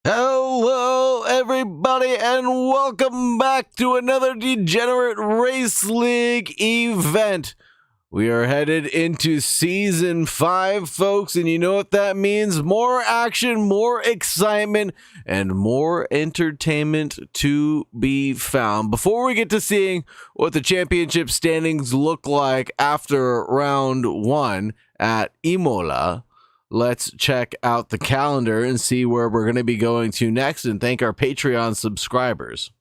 Hello, everybody, and welcome back to another Degenerate Race League event. We are headed into Season 5, folks, and you know what that means? More action, more excitement, and more entertainment to be found. Before we get to seeing what the championship standings look like after Round 1 at Imola, let's check out the calendar and see where we're going to be going to next and thank our Patreon subscribers.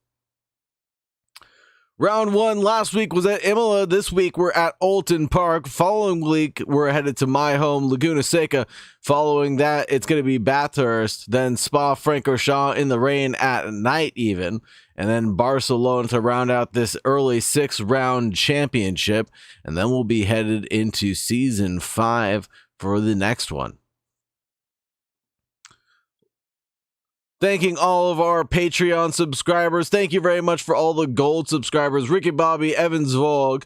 Round 1 last week was at Imola. This week we're at Oulton Park. Following week we're headed to my home, Laguna Seca. Following that it's going to be Bathurst, then Spa-Francorchamps in the rain at night even, and then Barcelona to round out this early 6-round championship, and then we'll be headed into Season 5 for the next one. Thanking all of our Patreon subscribers. Thank you very much for all the gold subscribers. Ricky Bobby, Evans Vogue,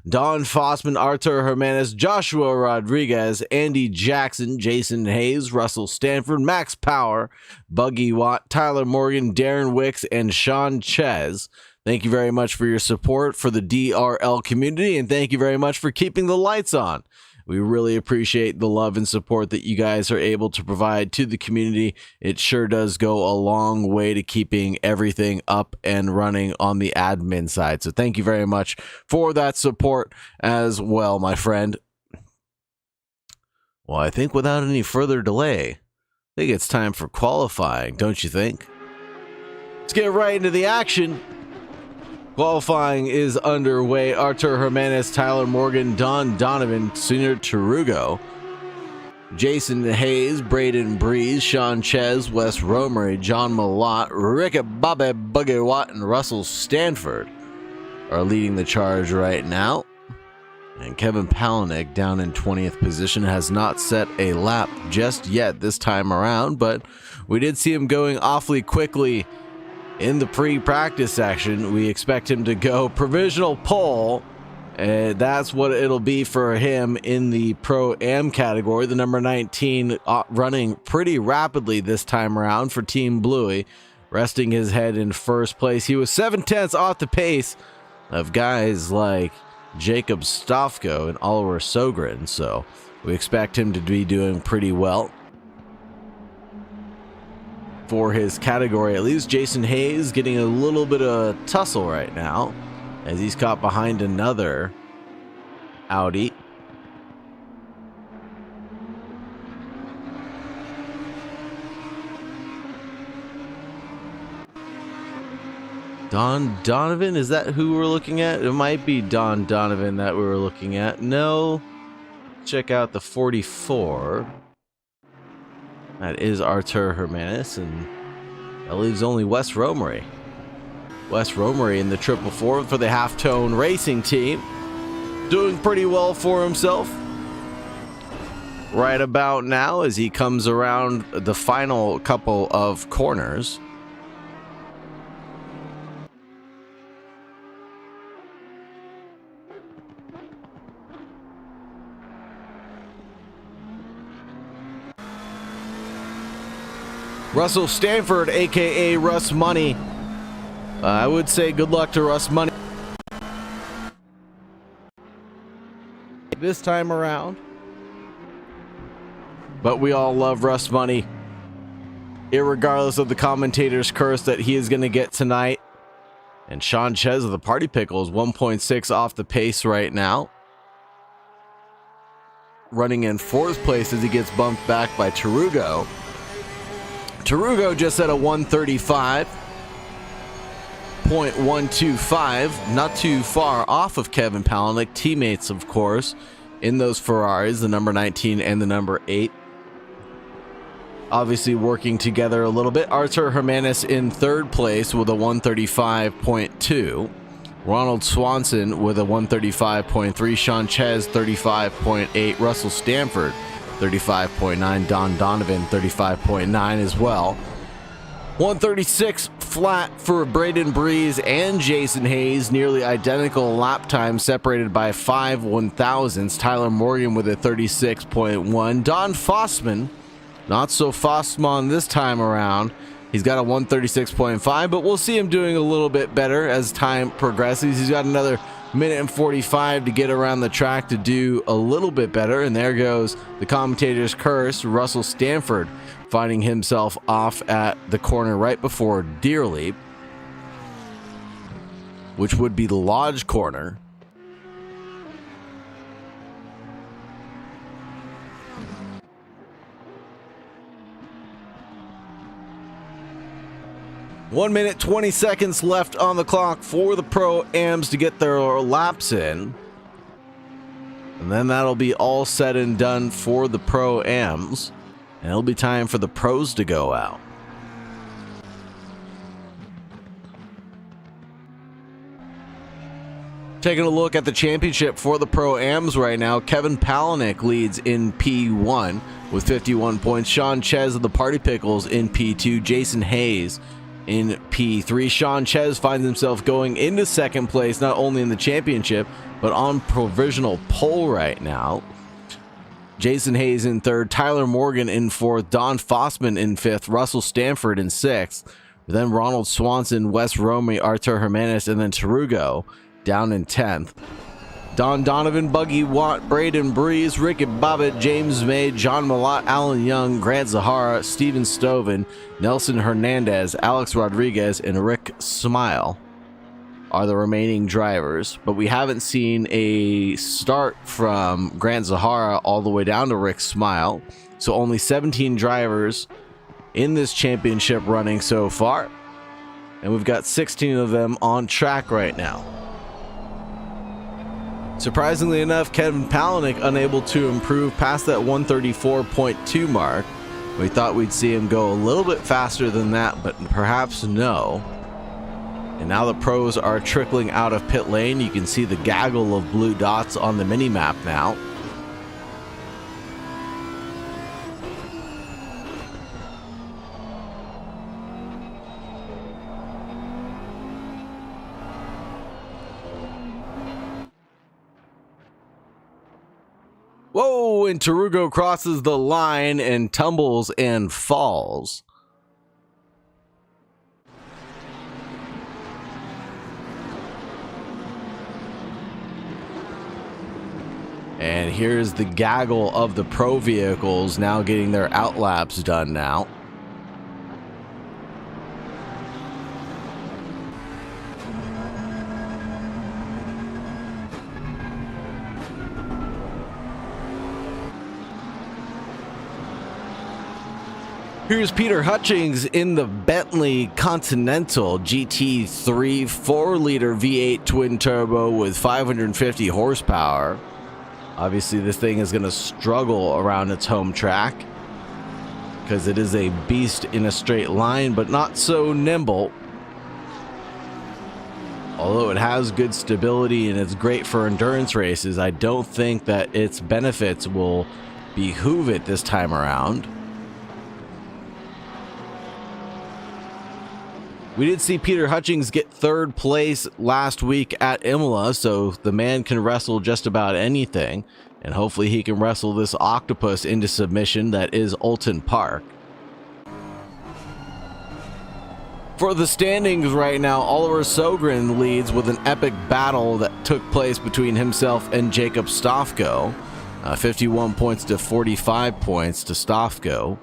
Don Fossman, Artur Hermanis, Joshua Rodriguez, Andy Jackson, Jason Hayes, Russell Stanford, Max Power, Buggy Watt, Tyler Morgan, Darren Wicks, and Sean Ches. Thank you very much for your support for the DRL community, and thank you very much for keeping the lights on. We really appreciate the love and support that you guys are able to provide to the community. It sure does go a long way to keeping everything up and running on the admin side. So thank you very much for that support as well, my friend. Well, I think without any further delay, I think it's time for qualifying, don't you think? Let's get right into the action. Qualifying is underway. Artur Hermanis, Tyler Morgan, Don Donovan, Senior Tarugo, Jason Hayes, Braden Breeze, Sean Ches, Wes Romery, John Malott, Ricky Bobby, Buggy Watt, and Russell Stanford are leading the charge right now. And Kevin Palaniuk down in 20th position has not set a lap just yet this time around, but we did see him going awfully quickly in the pre-practice section. We expect him to go provisional pole, and that's what it'll be for him in the Pro-Am category. The number 19 running pretty rapidly this time around for Team Bluey, resting his head in first place. He was 7/10 off the pace of guys like Jacob Stofko and Oliver Sogren, so we expect him to be doing pretty well for his category. At least Jason Hayes getting a little bit of tussle right now as he's caught behind another Audi. Don Donovan, is that who we're looking at? It might be Don Donovan that we were looking at. No. Check out the 44. That is Artur Hermanis, and that leaves only Wes Romery. Wes Romery in the 444 for the Halftone Racing team. Doing pretty well for himself right about now as he comes around the final couple of corners. Russell Stanford, aka Russ Money. I would say good luck to Russ Money this time around. But we all love Russ Money, irregardless of the commentator's curse that he is going to get tonight. And Sean Ches of the Party Pickle is 1.6 off the pace right now, running in fourth place as he gets bumped back by Tarugo. Tarugo just at a 135.125, not too far off of Kevin Palaniuk. Teammates, of course, in those Ferraris, the number 19 and the number 8. Obviously working together a little bit. Artur Hermanis in third place with a 135.2. Ronald Swanson with a 135.3. Sean Ches 35.8. Russell Stanford 35.9. Don Donovan 35.9 as well. 136 flat for Braden Breeze and Jason Hayes, nearly identical lap time, separated by 5 1,000ths. Tyler Morgan with a 36.1. Don Fossman, not so Fossman this time around. He's got a 136.5, but we'll see him doing a little bit better as time progresses. He's got another minute and 45 to get around the track to do a little bit better. And there goes the commentator's curse. Russell Stanford finding himself off at the corner right before Deerleap, which would be the Lodge corner. One minute, 20 seconds left on the clock for the Pro-Ams to get their laps in. And then that'll be all said and done for the Pro-Ams. And it'll be time for the pros to go out. Taking a look at the championship for the Pro-Ams right now, Kevin Palaniuk leads in P1 with 51 points. Sean Ches of the Party Pickles in P2. Jason Hayes in P3. Sean Ches finds himself going into second place, not only in the championship, but on provisional pole right now. Jason Hayes in third, Tyler Morgan in fourth, Don Fossman in fifth, Russell Stanford in sixth, then Ronald Swanson, Wes Romery, Artur Hermanis, and then Tarugo down in 10th. Don Donovan, Buggy Watt, Braden Breeze, Ricky Bobbitt, James May, John Malott, Alan Young, Grant Zahara, Steven Stoven, Nelson Hernandez, Alex Rodriguez, and Rick Smile are the remaining drivers. But we haven't seen a start from Grant Zahara all the way down to Rick Smile. So only 17 drivers in this championship running so far. And we've got 16 of them on track right now. Surprisingly enough, Kevin Palaniuk unable to improve past that 134.2 mark. We thought we'd see him go a little bit faster than that, but perhaps no. And now the pros are trickling out of pit lane. You can see the gaggle of blue dots on the mini map now. Whoa, and Tarugo crosses the line and tumbles and falls. And here's the gaggle of the pro vehicles now getting their outlaps done now. Here's Peter Hutchings in the Bentley Continental GT3 4-liter V8 twin turbo with 550 horsepower. Obviously, this thing is going to struggle around its home track because it is a beast in a straight line, but not so nimble. Although it has good stability and it's great for endurance races, I don't think that its benefits will behoove it this time around. We did see Peter Hutchings get third place last week at Imola, so the man can wrestle just about anything, and hopefully he can wrestle this octopus into submission that is Oulton Park. For the standings right now, Oliver Sogren leads with an epic battle that took place between himself and Jacob Stofko. 51 points to 45 points to Stofko.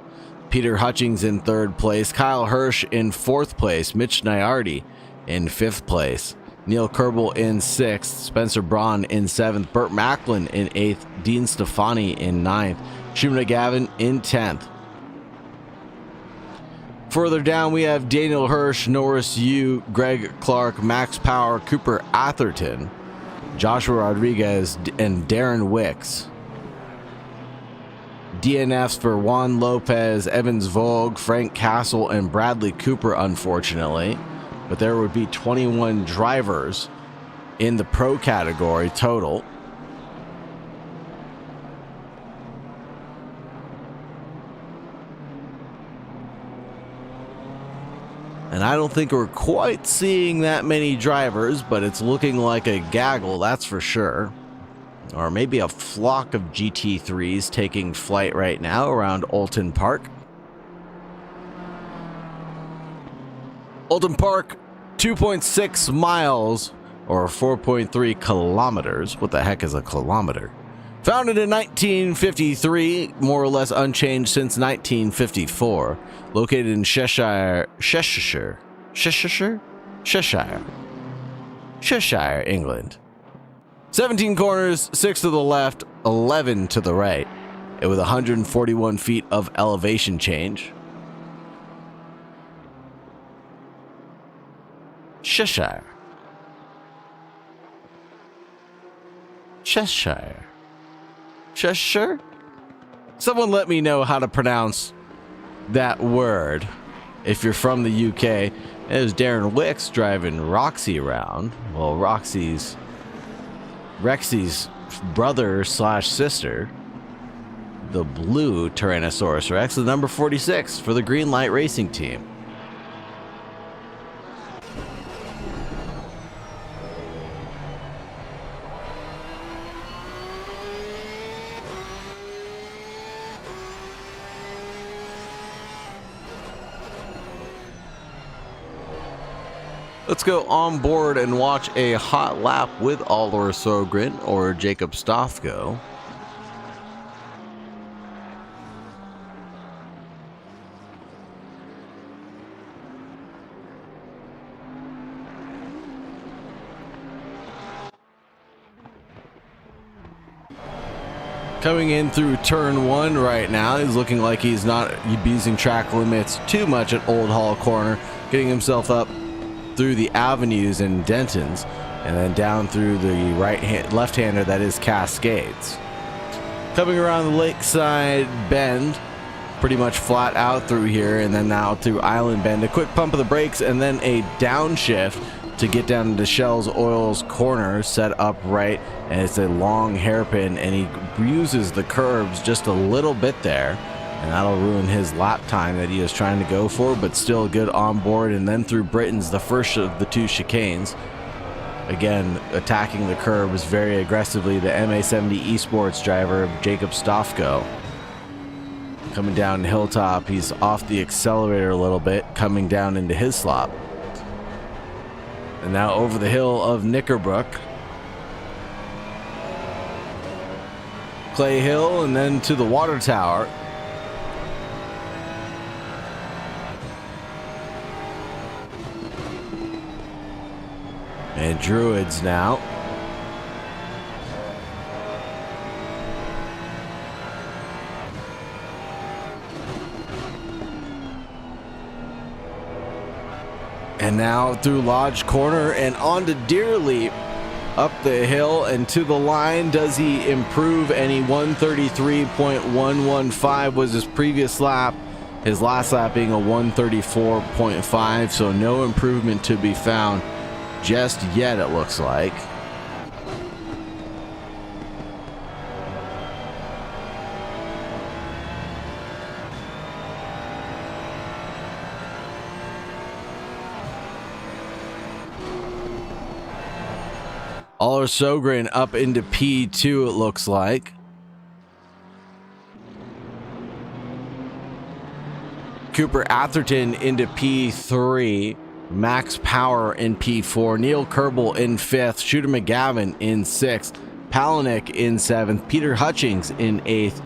Peter Hutchings in third place, Kyle Hirsch in fourth place, Mitch Nyardi in fifth place, Neil Kerbel in sixth, Spencer Braun in seventh, Burt Macklin in eighth, Dean Stefani in ninth, Truman Gavin in 10th. Further down, we have Daniel Hirsch, Norris Yu, Greg Clark, Max Power, Cooper Atherton, Joshua Rodriguez, and Darren Wicks. DNFs for Juan Lopez, Evans Vogue, Frank Castle, and Bradley Cooper, unfortunately. But there would be 21 drivers in the pro category total. And I don't think we're quite seeing that many drivers, but it's looking like a gaggle, that's for sure. Or maybe a flock of GT3s taking flight right now around Oulton Park. Oulton Park, 2.6 miles or 4.3 kilometers. What the heck is a kilometer? Founded in 1953, more or less unchanged since 1954. Located in Cheshire, England. 17 corners, 6 to the left, 11 to the right, and with 141 feet of elevation change. Cheshire. Someone let me know how to pronounce that word if you're from the UK. There's Darren Wicks driving Roxy around. Well, Rexy's brother slash sister, the blue Tyrannosaurus Rex, the number 46 for the Green Light Racing Team. Let's go on board and watch a hot lap with Oliver Sogren or Jacob Stofko. Coming in through turn 1 right now, he's looking like he's not abusing track limits too much at Old Hall Corner, getting himself up through the avenues and Dentons, and then down through the left-hander that is Cascades. Coming around the Lakeside Bend, pretty much flat out through here, and then now through Island Bend, a quick pump of the brakes and then a downshift to get down into Shell's Oil's corner, set up right, and it's a long hairpin, and he uses the curbs just a little bit there, and that'll ruin his lap time that he was trying to go for, but still good on board. And then through Britain's the first of the two chicanes, again attacking the curbs very aggressively, the MA70 Esports driver Jacob Stofko. Coming down Hilltop, he's off the accelerator a little bit, coming down into his slop. And now over the hill of Knickerbrook, Clay Hill, and then to the water tower. And Druids now. And now through Lodge Corner and onto Deer Leap, up the hill and to the line. Does he improve any? 133.115 was his previous lap. His last lap being a 134.5, so no improvement to be found just yet, it looks like. Aller Sogren up into P2, it looks like. Cooper Atherton into P3. Max Power in P4. Neil Kerbel in 5th. Shooter McGavin in 6th. Palaniuk in 7th. Peter Hutchings in 8th.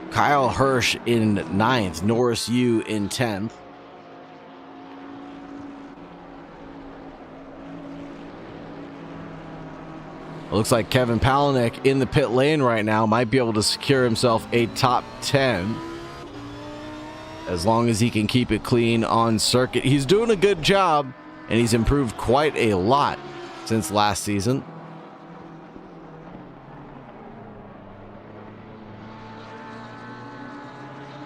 Kyle Hirsch in 9th. Norris Yu in 10th. Looks like Kevin Palaniuk in the pit lane right now might be able to secure himself a top 10 as long as he can keep it clean on circuit. He's doing a good job, and he's improved quite a lot since last season.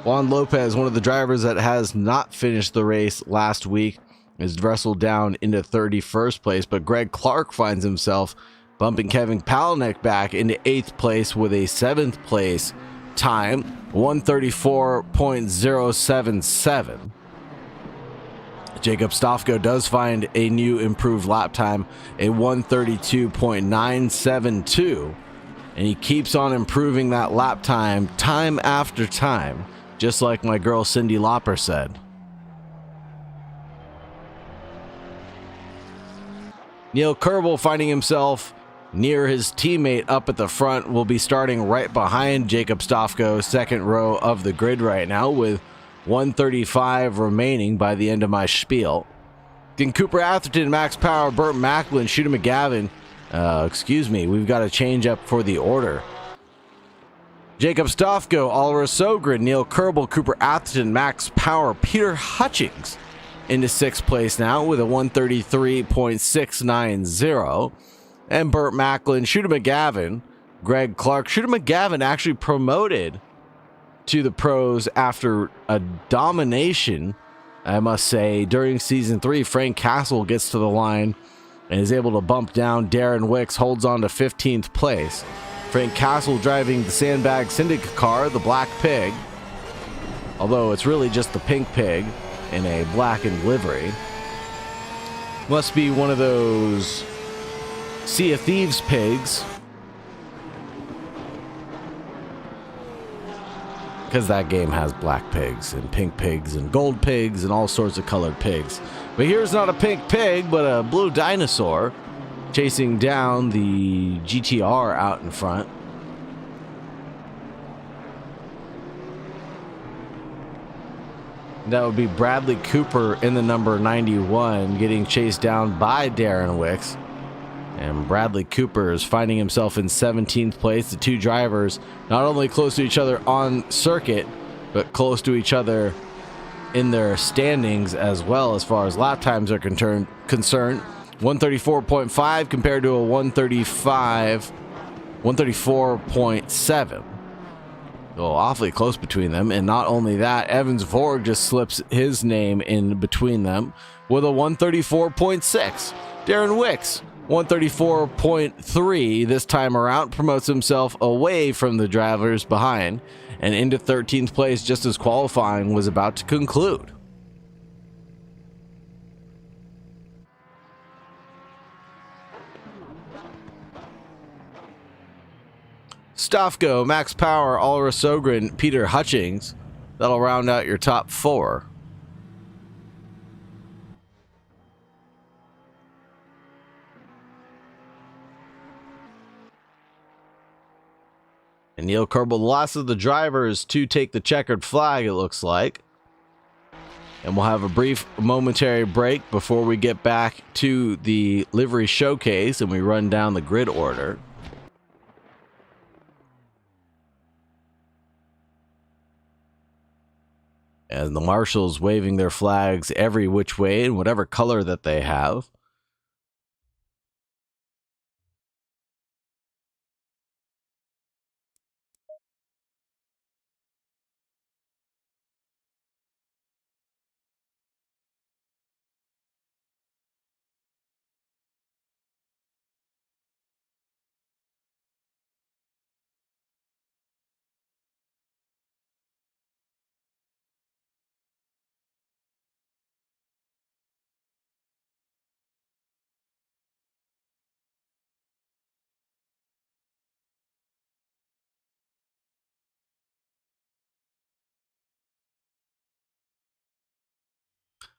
Juan Lopez, one of the drivers that has not finished the race last week, is wrestled down into 31st place, but Greg Clark finds himself bumping Kevin Palaniuk back into 8th place with a 7th place time, 134.077. Jacob Stofko does find a new improved lap time, a 132.972, and he keeps on improving that lap time after time, just like my girl Cindy Lauper said. Neil Kerbel finding himself near his teammate up at the front, will be starting right behind Jacob Stofko, second row of the grid right now, with 135 remaining by the end of my spiel. Then Cooper Atherton, Max Power, Burt Macklin, Shooter McGavin. We've got to change up for the order. Jacob Stofko, Oliver Sogren, Neil Kerbel, Cooper Atherton, Max Power, Peter Hutchings into 6th place now with a 133.690. And Burt Macklin, Shooter McGavin, Greg Clark. Shooter McGavin actually promoted to the pros after a domination, I must say, during Season 3. Frank Castle gets to the line and is able to bump down Darren Wicks, holds on to 15th place. Frank Castle driving the Sandbag Syndicate car, the Black Pig, although it's really just the Pink Pig in a blackened livery. Must be one of those Sea of Thieves pigs, because that game has black pigs and pink pigs and gold pigs and all sorts of colored pigs. But here's not a pink pig, but a blue dinosaur chasing down the GTR out in front. That would be Bradley Cooper in the number 91, getting chased down by Darren Wicks. And Bradley Cooper is finding himself in 17th place. The two drivers not only close to each other on circuit, but close to each other in their standings as well as far as lap times are concerned. 134.5 compared to a 134.7. awfully close between them. And not only that, Evans Vorg just slips his name in between them with a 134.6. Darren Wicks, 134.3 this time around, promotes himself away from the drivers behind and into 13th place just as qualifying was about to conclude. Stofko, Max Power, Oliver Sogren, Peter Hutchings. That'll round out your top 4. And Neil Kerbel, the last of the drivers to take the checkered flag, it looks like. And we'll have a brief momentary break before we get back to the livery showcase and we run down the grid order. And the marshals waving their flags every which way in whatever color that they have.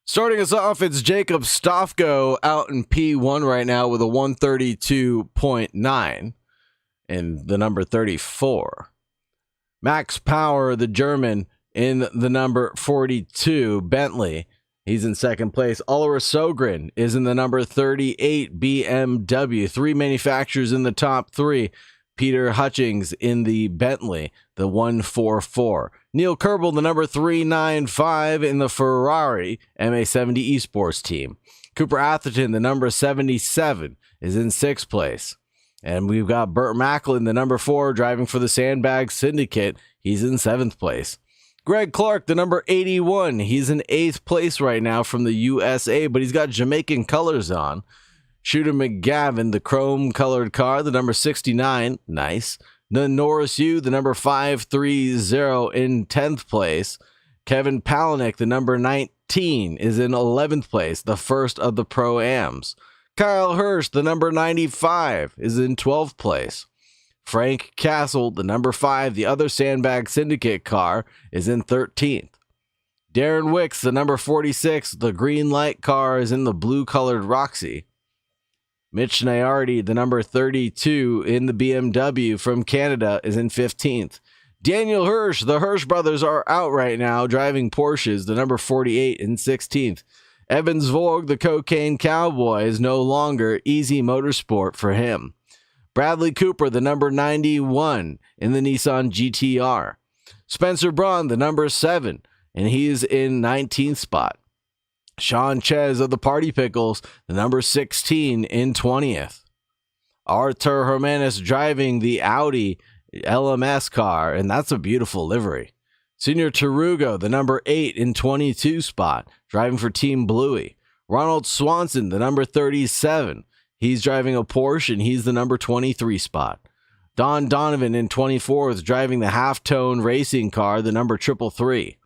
Starting us off, it's Jacob Stofko out in P1 right now with a 132.9 and the number 34. Max Power, the German, in the number 42, Bentley. He's in second place. Oliver Sogren is in the number 38, BMW. 3 manufacturers in the top 3. Peter Hutchings in the Bentley, the 144. Neil Kerbel, the number 395 in the Ferrari MA70 Esports team. Cooper Atherton, the number 77, is in 6th place. And we've got Burt Macklin, the number 4, driving for the Sandbag Syndicate. He's in 7th place. Greg Clark, the number 81, he's in 8th place right now from the USA, but he's got Jamaican colors on. Shooter McGavin, the chrome-colored car, the number 69, nice. The Norris U, the number 530 in 10th place. Kevin Palaniuk, the number 19, is in 11th place, the first of the Pro-Ams. Kyle Hirsch, the number 95, is in 12th place. Frank Castle, the number 5, the other Sandbag Syndicate car, is in 13th. Darren Wicks, the number 46, the green light car, is in the blue-colored Roxy. Mitch Nyardi, the number 32 in the BMW from Canada, is in 15th. Daniel Hirsch, the Hirsch brothers are out right now driving Porsches, the number 48 in 16th. Evans Vorg, the Cocaine Cowboy, is no longer easy motorsport for him. Bradley Cooper, the number 91 in the Nissan GTR. Spencer Braun, the number 7, and he's in 19th spot. Sean Ches of the Party Pickles, the number 16 in 20th. Artur Hermanis driving the Audi LMS car, and that's a beautiful livery. Senior Tarugo, the number 8 in 22 spot, driving for Team Bluey. Ronald Swanson, the number 37, he's driving a Porsche, and he's the number 23 spot. Don Donovan in 24th, driving the halftone racing car, the number 333.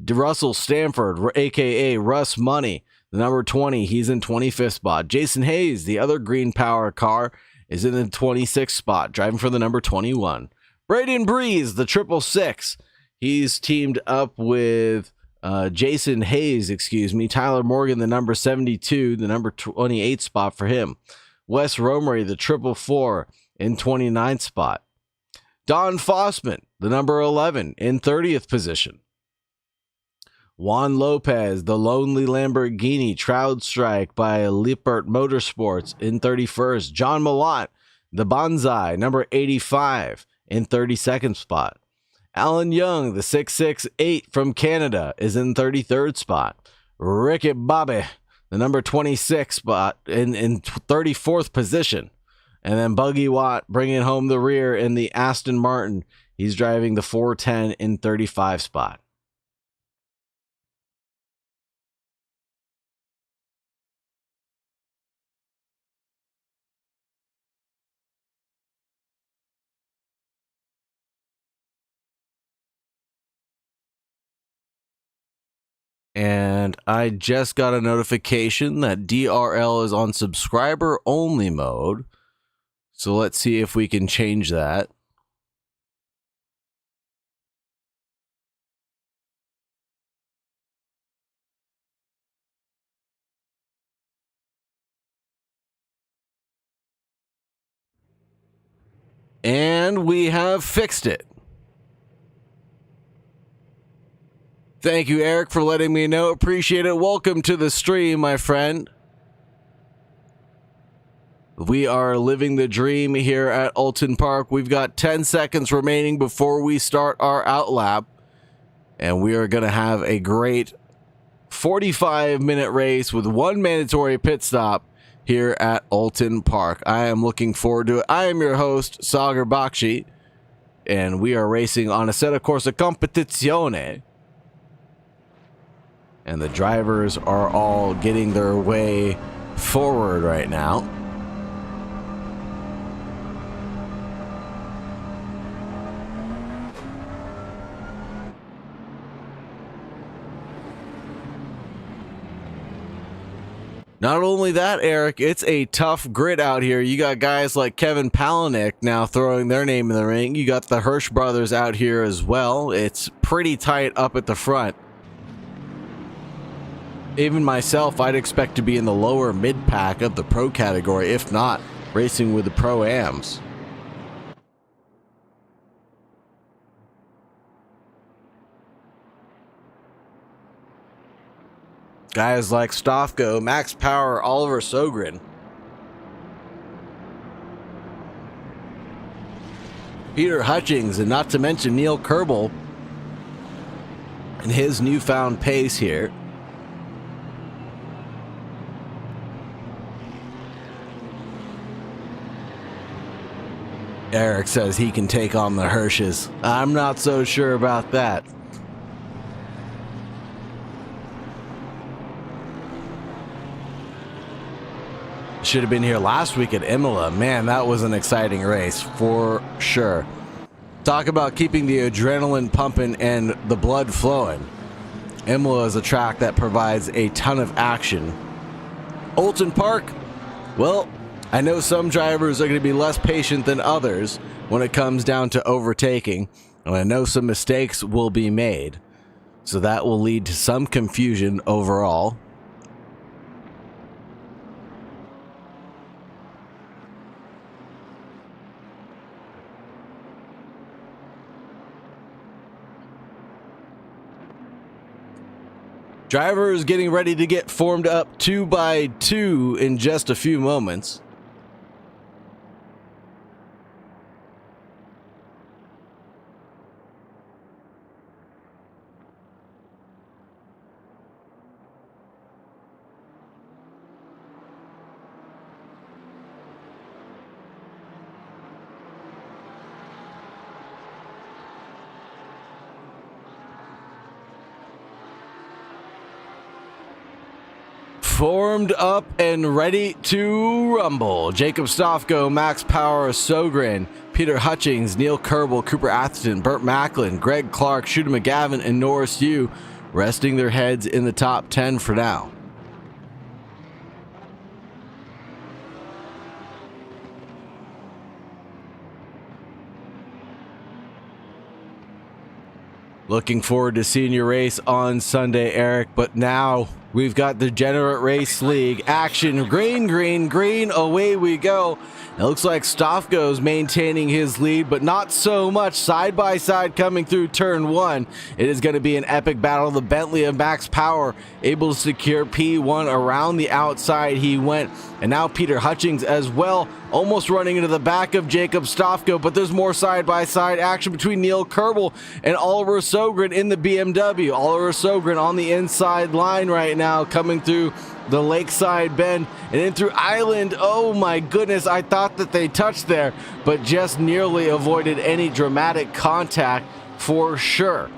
Russell Stanford, a.k.a. Russ Money, the number 20, he's in 25th spot. Jason Hayes, the other green power car, is in the 26th spot, driving for the number 21. Braden Breeze, the 666, he's teamed up with Jason Hayes, Tyler Morgan, the number 72, the number 28 spot for him. Wes Romery, the 444, in 29th spot. Don Fossman, the number 11, in 30th position. Juan Lopez, the Lonely Lamborghini Trout Strike by Lippert Motorsports, in 31st. John Malott, the Bonsai, number 85, in 32nd spot. Alan Young, the 668 from Canada, is in 33rd spot. Ricky Bobby, the number 26 spot, in 34th position. And then Buggy Watt bringing home the rear in the Aston Martin. He's driving the 410 in 35 spot. And I just got a notification that DRL is on subscriber only mode. So let's see if we can change that. And we have fixed it. Thank you, Eric, for letting me know. Appreciate it. Welcome to the stream, my friend. We are living the dream here at Oulton Park. We've got 10 seconds remaining before we start our outlap. And we are going to have a great 45-minute race with one mandatory pit stop here at Oulton Park. I am looking forward to it. I am your host, Sagar Bakshi, and we are racing on Assetto Corsa Competizione. And the drivers are all getting their way forward right now. Not only that, Eric, it's a tough grid out here. You got guys like Kevin Palaniuk now throwing their name in the ring. You got the Hirsch brothers out here as well. It's pretty tight up at the front. Even myself, I'd expect to be in the lower mid-pack of the pro category, if not racing with the pro-ams. Guys like Stofko, Max Power, Oliver Sogren. Peter Hutchings, and not to mention Neil Kerbel and his newfound pace here. Eric says he can take on the Hirsches. I'm not so sure about that. Should have been here last week at Imola. Man, that was an exciting race for sure. Talk about keeping the adrenaline pumping and the blood flowing. Imola is a track that provides a ton of action. Oulton Park, well, I know some drivers are going to be less patient than others when it comes down to overtaking, and I know some mistakes will be made, so that will lead to some confusion overall. Drivers getting ready to get formed up 2 by 2 in just a few moments. Formed up and ready to rumble. Jacob Stofko, Max Power, Sogren, Peter Hutchings, Neil Kerbel, Cooper Atherton, Burt Macklin, Greg Clark, Shooter McGavin, and Norris Yu resting their heads in the top 10 for now. Looking forward to seeing your race on Sunday, Eric, but now we've got the Degenerate Race League action. Green, green, green, away we go. It looks like Stofko's maintaining his lead, but not so much. Side by side coming through turn 1. It is going to be an epic battle. The Bentley of Max Power able to secure P1 around the outside he went. And now Peter Hutchings as well, almost running into the back of Jacob Stofko, but there's more side by side action between Neil Kerbel and Oliver Sogren in the BMW. Oliver Sogren on the inside line right now. now, coming through the Lakeside Bend and in through Island. Oh my goodness, I thought that they touched there, but just nearly avoided any dramatic contact for sure.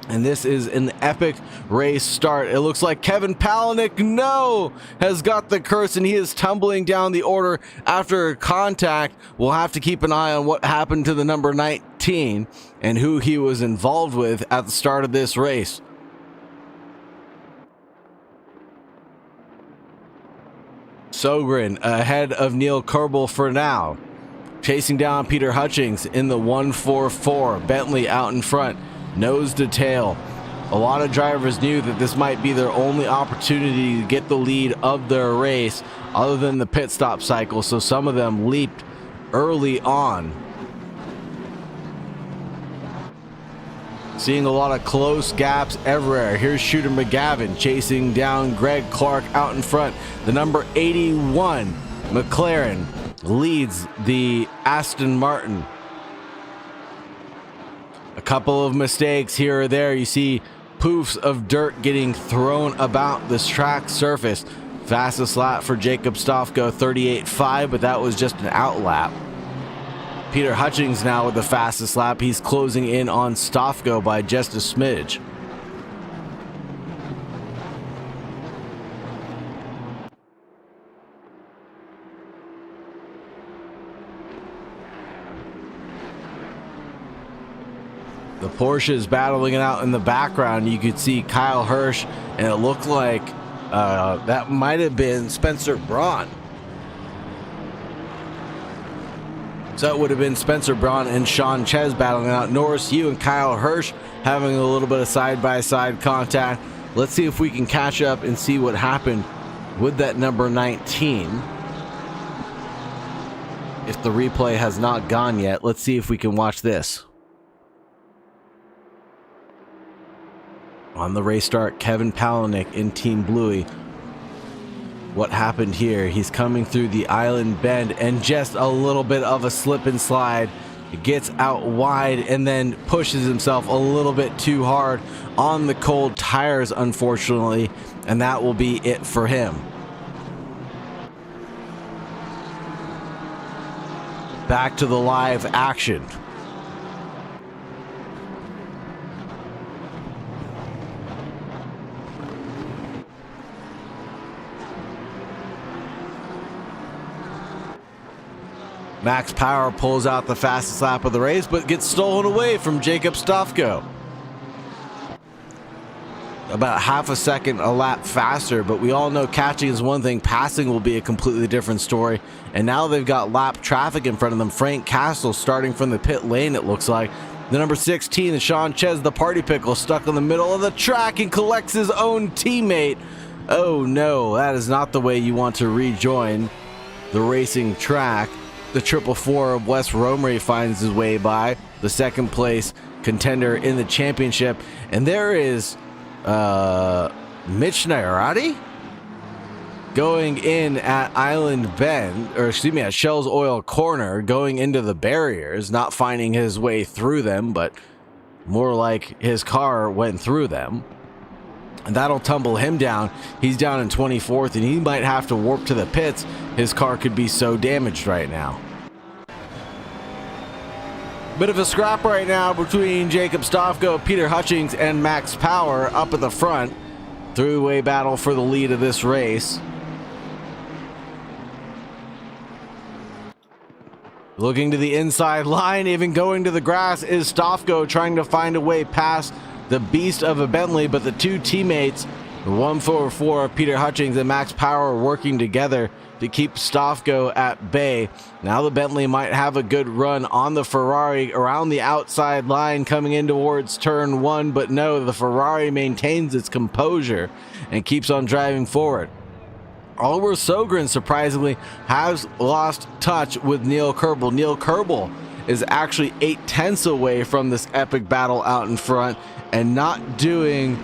And this is an epic race start. It looks like Kevin Palaniuk, has got the curse, and he is tumbling down the order after contact. We'll have to keep an eye on what happened to the number 19 and who he was involved with at the start of this race. Sogren ahead of Neil Kerbel for now. Chasing down Peter Hutchings in the 144. Bentley out in front. Nose to tail. A lot of drivers knew that this might be their only opportunity to get the lead of their race other than the pit stop cycle, so some of them leaped early on. Seeing a lot of close gaps everywhere. Here's Shooter McGavin chasing down Greg Clark out in front. The number 81 McLaren leads the Aston Martin. A couple of mistakes here or there. You see poofs of dirt getting thrown about this track surface. Fastest lap for Jacob Stofko, 38.5, but that was just an out lap. Peter Hutchings now with the fastest lap. He's closing in on Stofko by just a smidge. The Porsche is battling it out in the background. You could see Kyle Hirsch, and it looked like that might have been Spencer Braun. So it would have been Spencer Braun and Sean Ches battling out. Norris Hugh and Kyle Hirsch having a little bit of side-by-side contact. Let's see if we can catch up and see what happened with that number 19. If the replay has not gone yet, let's see if we can watch this. On the race start, Kevin Palaniuk in Team Bluey. What happened here? He's coming through the Island Bend and just a little bit of a slip and slide. He gets out wide and then pushes himself a little bit too hard on the cold tires, unfortunately, and that will be it for him. Back to the live action. Max Power pulls out the fastest lap of the race, but gets stolen away from Jacob Stofko. About half a second a lap faster, but we all know catching is one thing, passing will be a completely different story. And now they've got lap traffic in front of them. Frank Castle starting from the pit lane, it looks like. The number 16, Sean Ches, the party pickle, stuck in the middle of the track and collects his own teammate. Oh no, that is not the way you want to rejoin the racing track. The 444 of Wes Romery finds his way by, the second place contender in the championship. And there is Mitch Nairati going in at Island Bend, or excuse me, at Shell's Oil Corner, going into the barriers, not finding his way through them, but more like his car went through them. And that'll tumble him down. He's down in 24th, and he might have to warp to the pits. His car could be so damaged right now. Bit of a scrap right now between Jacob Stofko, Peter Hutchings, and Max Power up at the front. Three-way battle for the lead of this race. Looking to the inside line, even going to the grass, is Stofko trying to find a way past the beast of a Bentley, but the two teammates, the 144 of Peter Hutchings and Max Power, are working together to keep Stofko at bay. Now the Bentley might have a good run on the Ferrari around the outside line coming in towards turn one, but no, the Ferrari maintains its composure and keeps on driving forward. Oliver Sogren, surprisingly, has lost touch with Neil Kerbel. Neil Kerbel is actually 8/10 away from this epic battle out in front and not doing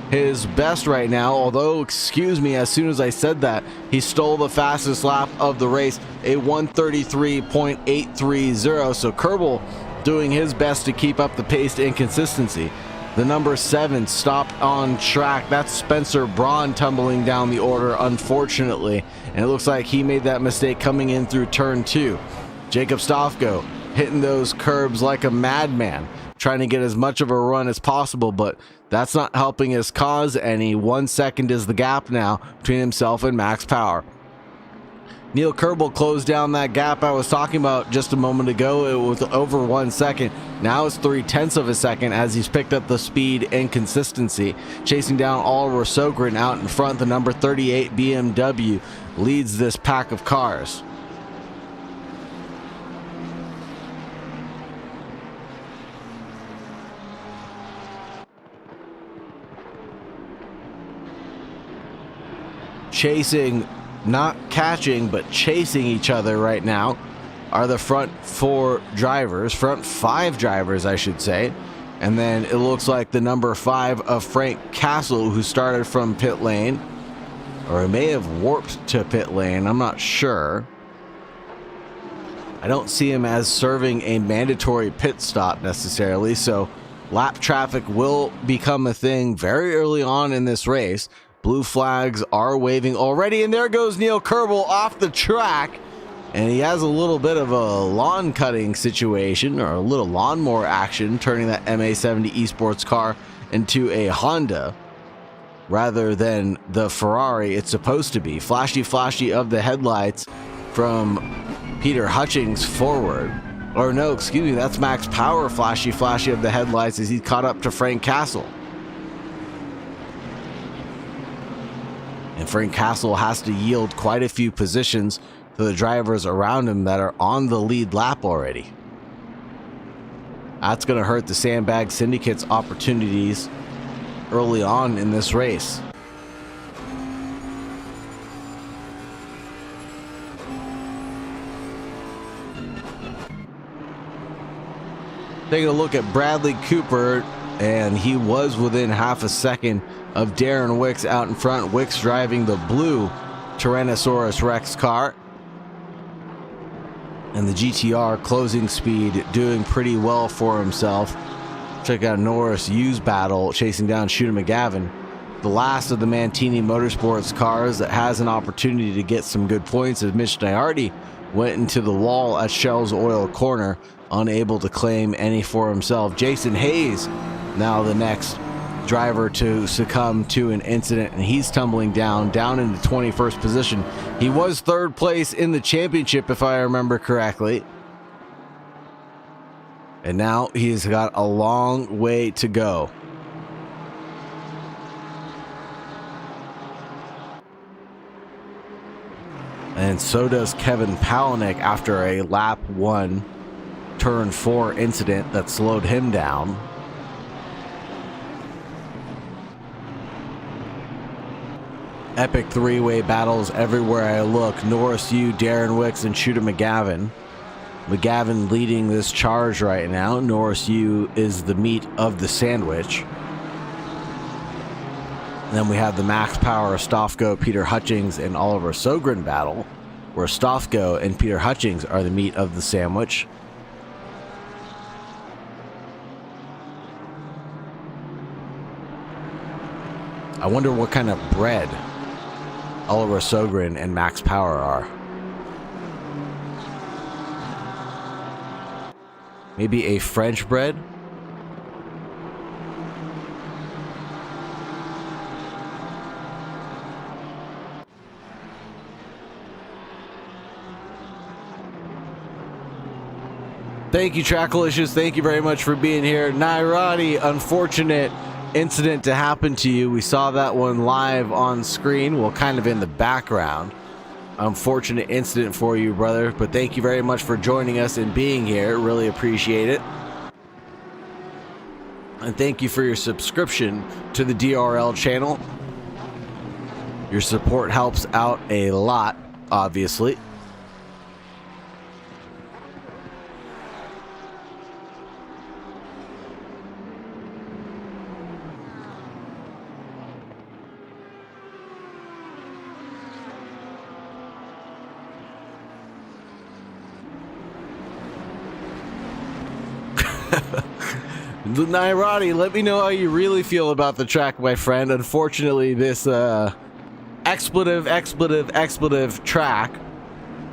his best right now, although, excuse me, as soon as I said that, he stole the fastest lap of the race, a 1:33.830. So Kerbel doing his best to keep up the pace and consistency. The number 7 stopped on track. That's Spencer Braun tumbling down the order, unfortunately. And it looks like he made that mistake coming in through turn 2. Jacob Stofko hitting those curbs like a madman, trying to get as much of a run as possible, but that's not helping his cause any. 1 second is the gap now between himself and Max Power. Neil Kerbel closed down that gap I was talking about just a moment ago. It was over 1 second. Now it's 0.3 of a second as he's picked up the speed and consistency. Chasing down Oliver Sogren out in front. The number 38 BMW leads this pack of cars. Chasing, not catching, but chasing each other right now are the front 4 drivers, front 5 drivers, I should say. And then it looks like the number 5 of Frank Castle, who started from pit lane, or he may have warped to pit lane, I'm not sure. I don't see him as serving a mandatory pit stop necessarily, so lap traffic will become a thing very early on in this race. Blue flags are waving already, and there goes Neil Kerbel off the track, and he has a little bit of a lawn cutting situation, or a little lawnmower action, turning that MA70 esports car into a Honda rather than the Ferrari it's supposed to be. Flashy of the headlights from Peter Hutchings forward. Or no, excuse me, that's Max Power flashy of the headlights as he caught up to Frank Castle. And Frank Castle has to yield quite a few positions to the drivers around him that are on the lead lap already. That's going to hurt the Sandbag Syndicate's opportunities early on in this race. Taking a look at Bradley Cooper, and he was within half a second of Darren Wicks out in front. Wicks driving the blue Tyrannosaurus Rex car. And the GTR closing speed doing pretty well for himself. Check out Norris Yu's battle chasing down Shooter McGavin. The last of the Mantini Motorsports cars that has an opportunity to get some good points, as Mitch Nyardi went into the wall at Shell's Oil Corner, unable to claim any for himself. Jason Hayes now the next driver to succumb to an incident, and he's tumbling down into 21st position. He was 3rd place in the championship, if I remember correctly, and now he's got a long way to go. And so does Kevin Palaniuk after a lap 1 turn 4 incident that slowed him down. Epic 3-way battles everywhere I look. Norris Yu, Darren Wicks, and Shooter McGavin. McGavin leading this charge right now. Norris Yu is the meat of the sandwich. And then we have the Max Power, Stofko, Peter Hutchings, and Oliver Sogren battle, where Stofko and Peter Hutchings are the meat of the sandwich. I wonder what kind of bread Oliver Sogren and Max Power are. Maybe a French bread? Thank you, Trackalicious. Thank you very much for being here. Nairati, unfortunate incident to happen to you. We saw that one live on screen, well, kind of in the background. Unfortunate incident for you, brother, but thank you very much for joining us and being here. Really appreciate it. And thank you for your subscription to the DRL channel. Your support helps out a lot, obviously. Nairati, let me know how you really feel about the track, my friend. Unfortunately, this expletive track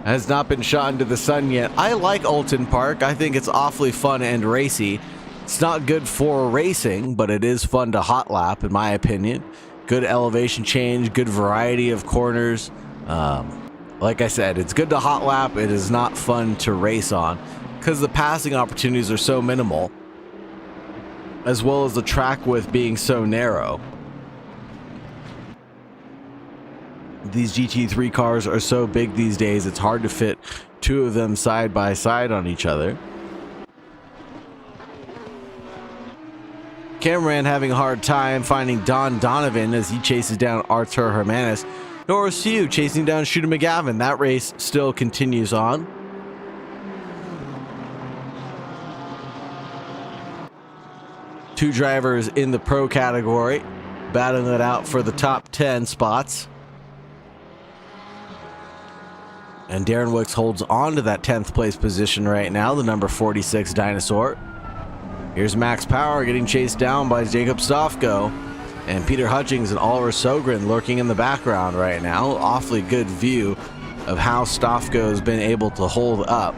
has not been shot into the sun yet. I like Oulton Park. I think it's awfully fun and racy. It's not good for racing, but it is fun to hot lap, in my opinion. Good elevation change, good variety of corners. Like I said, it's good to hot lap. It is not fun to race on because the passing opportunities are so minimal, as well as the track width being so narrow. These GT3 cars are so big these days, it's hard to fit two of them side by side on each other. Cameraman having a hard time finding Don Donovan as he chases down Artur Hermanis. Norris Hugh chasing down Shooter McGavin. That race still continues on. Two drivers in the pro category battling it out for the top 10 spots. And Darren Wicks holds on to that 10th place position right now, the number 46 Dinosaur. Here's Max Power getting chased down by Jacob Stofko. And Peter Hutchings and Oliver Sogren lurking in the background right now. Awfully good view of how Stofko has been able to hold up.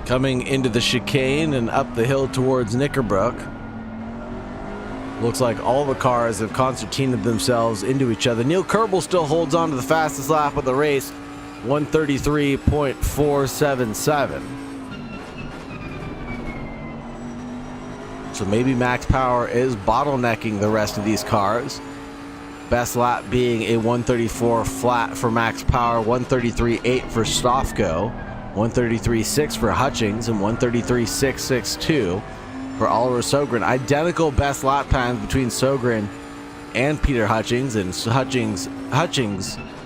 Coming into the chicane and up the hill towards Knickerbrook. Looks like all the cars have concertinaed themselves into each other. Neil Kerbel still holds on to the fastest lap of the race, 133.477. So maybe Max Power is bottlenecking the rest of these cars. Best lap being a 134 flat for Max Power, 133.8 for Stofko, 133.6 for Hutchings, and 133.662 for Oliver Sogren. Identical best lap times between Sogren and Peter Hutchings, and Hutchings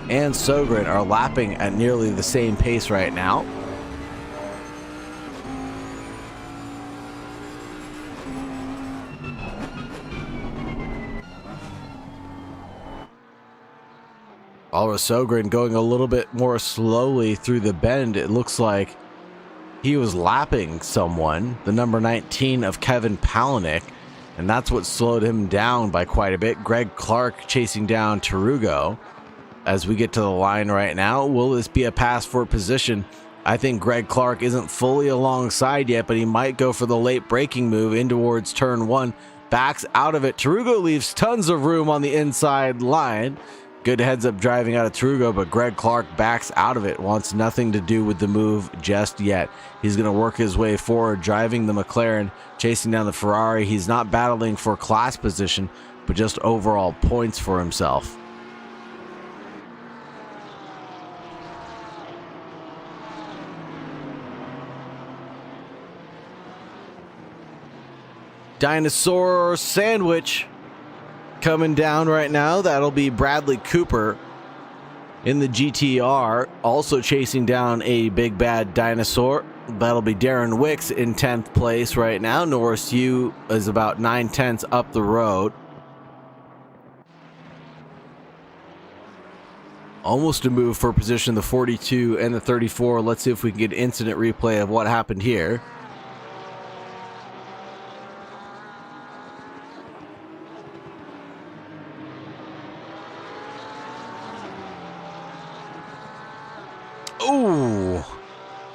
and Sogren are lapping at nearly the same pace right now. Oliver Sogren going a little bit more slowly through the bend. It looks like he was lapping someone, the number 19 of Kevin Palaniuk, and that's what slowed him down by quite a bit. Greg Clark chasing down Tarugo as we get to the line right now. Will this be a pass for position? I think Greg Clark isn't fully alongside yet, but he might go for the late braking move in towards turn one. Backs out of it. Tarugo leaves tons of room on the inside line. Good heads up driving out of Tarugo, but Greg Clark backs out of it, wants nothing to do with the move just yet. He's going to work his way forward, driving the McLaren, chasing down the Ferrari. He's not battling for class position, but just overall points for himself. Dinosaur sandwich coming down right now. That'll be Bradley Cooper in the GTR, also chasing down a big bad dinosaur. That'll be Darren Wicks in 10th place right now. Norris Hugh is about 9/10 up the road. Almost a move for position, the 42 and the 34. Let's see if we can get incident replay of what happened here. Ooh,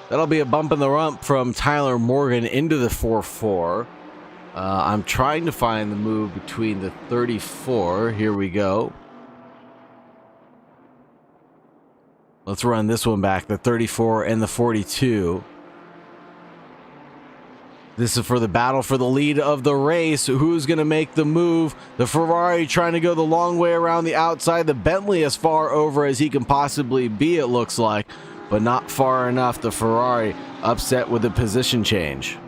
that'll be a bump in the rump from Tyler Morgan into the 4-4. I'm trying to find the move between the 34. Here we go. Let's run this one back, the 34 and the 42. This is for the battle for the lead of the race. Who's going to make the move? The Ferrari trying to go the long way around the outside. The Bentley as far over as he can possibly be, it looks like, but not far enough. The Ferrari upset with a position change.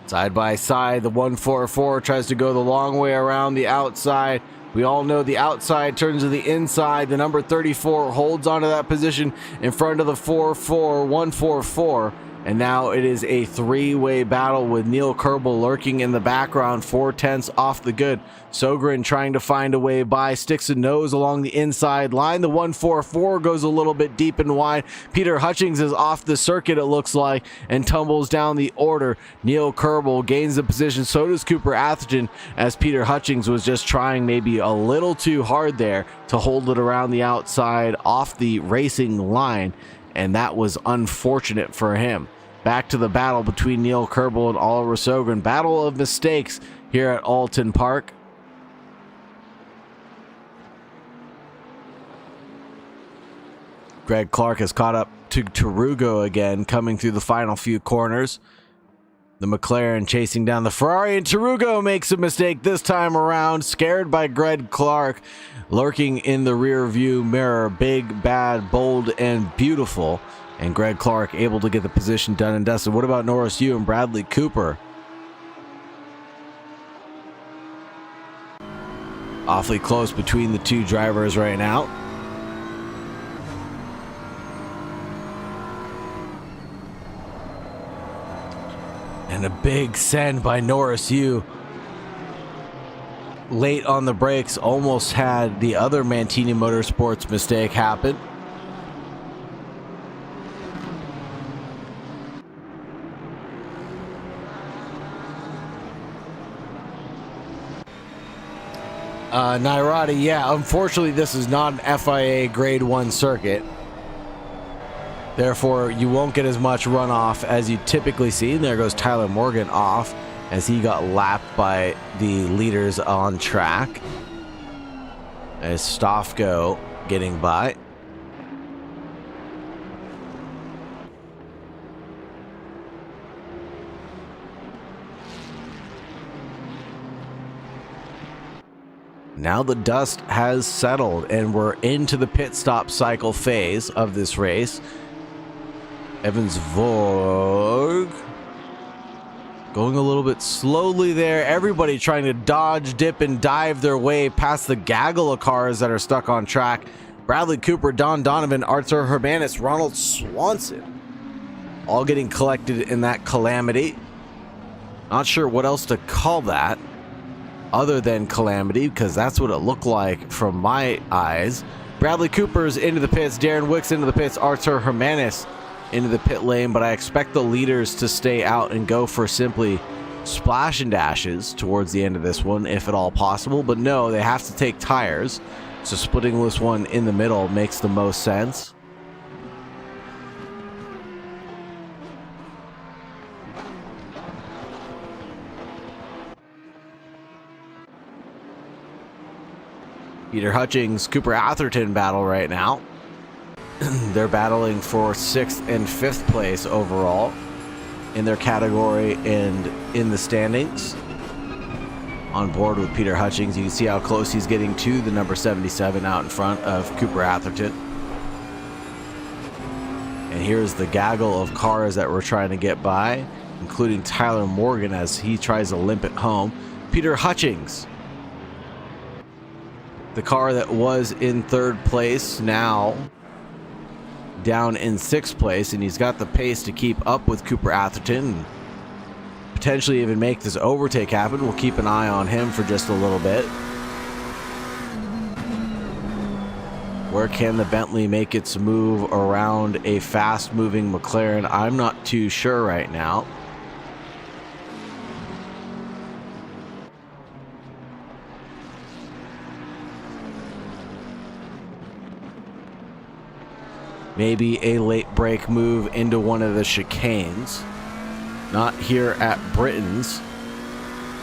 Side by side, the 144 tries to go the long way around the outside. We all know the outside turns to the inside. The number 34 holds onto that position in front of the 144. And now it is a three-way battle with Neil Kerbel lurking in the background, 4/10 off the good. Sogren trying to find a way by, sticks a nose along the inside line. The 144 goes a little bit deep and wide. Peter Hutchings is off the circuit, it looks like, and tumbles down the order. Neil Kerbel gains the position. So does Cooper Atherton, as Peter Hutchings was just trying maybe a little too hard there to hold it around the outside off the racing line. And that was unfortunate for him. Back to the battle between Neil Kerbel and Oliver Sogren. Battle of mistakes here at Oulton Park. Greg Clark has caught up to Tarugo again, coming through the final few corners. The McLaren chasing down the Ferrari, and Tarugo makes a mistake this time around, scared by Greg Clark, lurking in the rear view mirror. Big, bad, bold, and beautiful. And Greg Clark able to get the position done and dusted. What about Norris Yu and Bradley Cooper? Awfully close between the two drivers right now. And a big send by Norris Yu. Late on the brakes, almost had the other Mantini Motorsports mistake happen. Nairati, yeah, unfortunately this is not an FIA grade 1 circuit. Therefore, you won't get as much runoff as you typically see. And there goes Tyler Morgan off as he got lapped by the leaders on track. As Stofko getting by. Now the dust has settled and we're into the pit stop cycle phase of this race. Evans Vogue going a little bit slowly there. Everybody trying to dodge, dip, and dive their way past the gaggle of cars that are stuck on track. Bradley Cooper, Don Donovan, Arthur Hermanis, Ronald Swanson, all getting collected in that calamity. Not sure what else to call that other than calamity, because that's what it looked like from my eyes. Bradley Cooper's into the pits, Darren Wicks into the pits, Arthur Hermanis into the pit lane, but I expect the leaders to stay out and go for simply splash and dashes towards the end of this one, if at all possible. But no, they have to take tires, so splitting this one in the middle makes the most sense. Peter Hutchings, Cooper Atherton battle right now. They're battling for 6th and 5th place overall in their category and in the standings. On board with Peter Hutchings, you can see how close he's getting to the number 77 out in front of Cooper Atherton. And here's the gaggle of cars that we're trying to get by, including Tyler Morgan as he tries to limp it home. Peter Hutchings, the car that was in 3rd place, now down in 6th place, and he's got the pace to keep up with Cooper Atherton and potentially even make this overtake happen. We'll keep an eye on him for just a little bit. Where can the Bentley make its move around a fast-moving McLaren? I'm not too sure right now. Maybe a late break move into one of the chicanes. Not here at Britain's.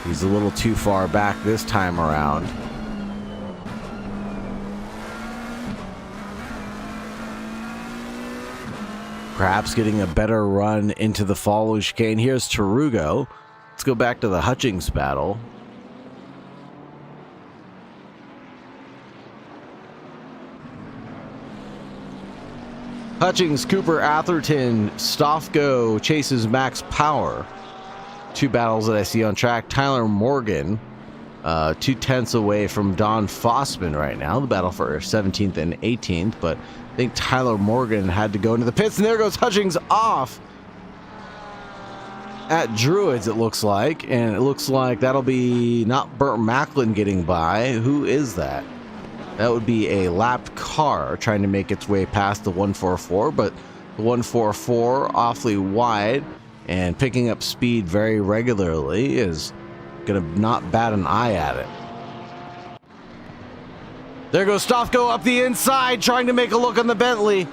He's a little too far back this time around. Perhaps getting a better run into the follow chicane. Here's Tarugo. Let's go back to the Hutchings battle. Hutchings, Cooper, Atherton, Stofko chases Max Power. 2 battles that I see on track. Tyler Morgan, 2/10 away from Don Fossman right now. The battle for 17th and 18th, but I think Tyler Morgan had to go into the pits, and there goes Hutchings off at Druids, it looks like, and it looks like that'll be not Burt Macklin getting by. Who is that? That would be a lapped car trying to make its way past the 144, but the 144 awfully wide and picking up speed very regularly is gonna not bat an eye at it. There goes Stofko up the inside trying to make a look on the Bentley,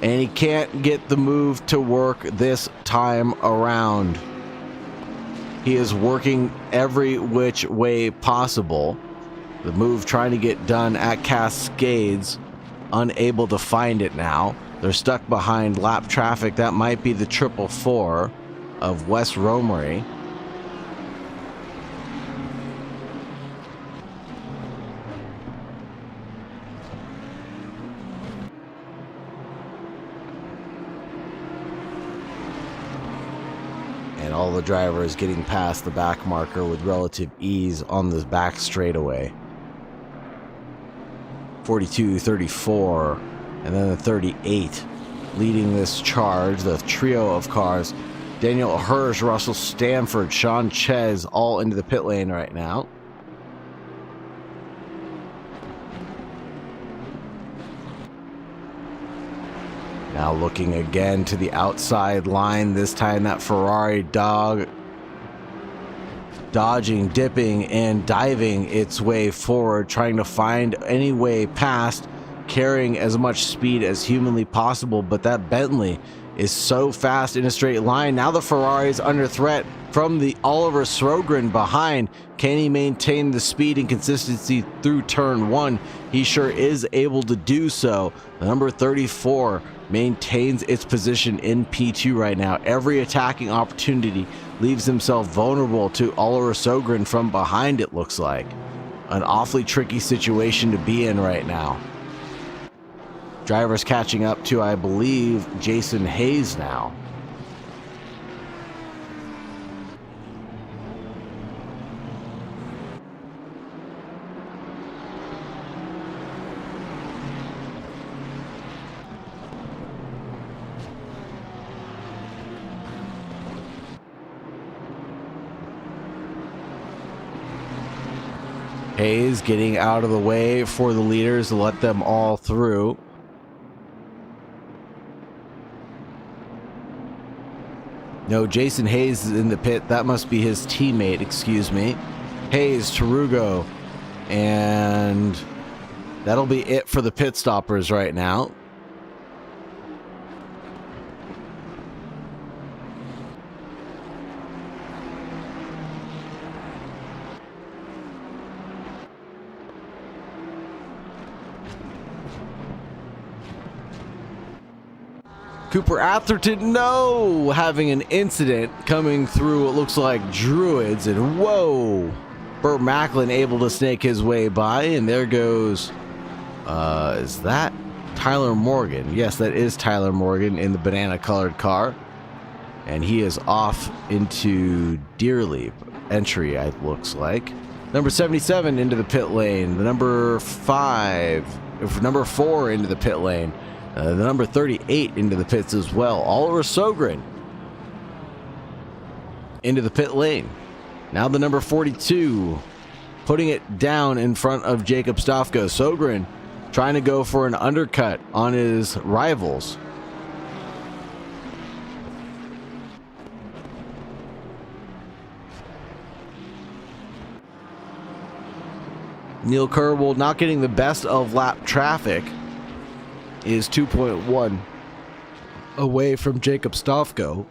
and he can't get the move to work this time around. He is working every which way possible. The move trying to get done at Cascades, unable to find it now. They're stuck behind lap traffic. That might be the 444 of West Romery. And all the drivers getting past the back marker with relative ease on this back straightaway. 42, 34, and then the 38 leading this charge, the trio of cars. Daniel Hirsch, Russell Stanford, Sean Ches all into the pit lane right now. Now looking again to the outside line, this time that Ferrari dodging, dipping, and diving its way forward, trying to find any way past, carrying as much speed as humanly possible, but that Bentley is so fast in a straight line. Now the Ferrari is under threat from the Oliver Srogren behind. Can he maintain the speed and consistency through turn one? He sure is able to do so. The number 34 maintains its position in P2 right now. Every attacking opportunity leaves himself vulnerable to Oliver Srogren from behind, it looks like. An awfully tricky situation to be in right now. Drivers catching up to, I believe, Jason Hayes now. Hayes getting out of the way for the leaders to let them all through. No, Jason Hayes is in the pit. That must be his teammate, excuse me. Hayes, Tarugo, and that'll be it for the pit stoppers right now. Cooper Atherton, no, having an incident coming through what looks like Druids, and whoa, Burt Macklin able to snake his way by, and there goes, is that Tyler Morgan? Yes, that is Tyler Morgan in the banana colored car, and he is off into Deerleap entry, it looks like. Number 77 into the pit lane, the number 4 into the pit lane. The number 38 into the pits as well. Oliver Srogren into the pit lane. Now the number 42 putting it down in front of Jacob Stofko. Srogren trying to go for an undercut on his rivals. Neil Kerbel not getting the best of lap traffic. Is 2.1 away from Jacob Stofko.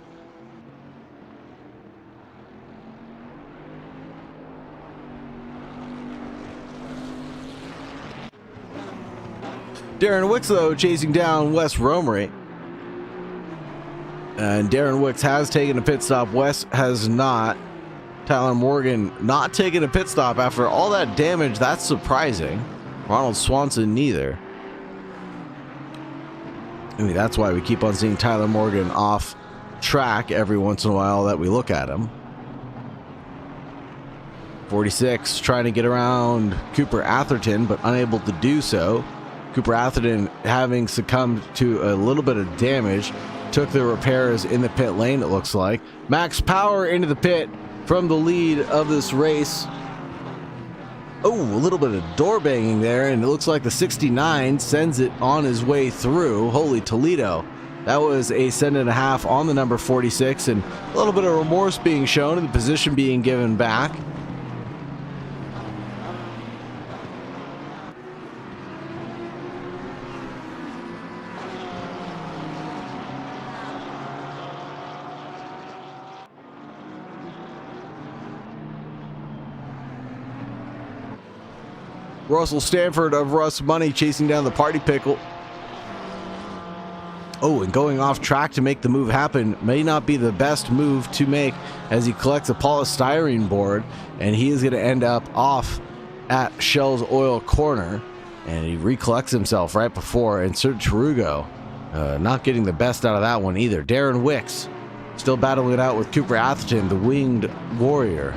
Darren Wicks, though, chasing down Wes Romery. And Darren Wicks has taken a pit stop. Wes has not. Tyler Morgan not taking a pit stop after all that damage. That's surprising. Ronald Swanson neither. I mean, that's why we keep on seeing Tyler Morgan off track every once in a while that we look at him. 46 trying to get around Cooper Atherton, but unable to do so. Cooper Atherton having succumbed to a little bit of damage. took the repairs in the pit lane, it looks like. Max Power into the pit from the lead of this race. Oh, a little bit of door banging there, and it looks like the 69 sends it on his way through. Holy Toledo. That was a send and a half on the number 46, and a little bit of remorse being shown and the position being given back. Russell Stanford of Russ Money chasing down the Party Pickle. Oh, and going off track to make the move happen may not be the best move to make as he collects a polystyrene board, and he is going to end up off at Shell's Oil Corner, and he recollects himself right before, and Sir Tarugo not getting the best out of that one either. Darren Wicks still battling it out with Cooper Atherton, the Winged Warrior.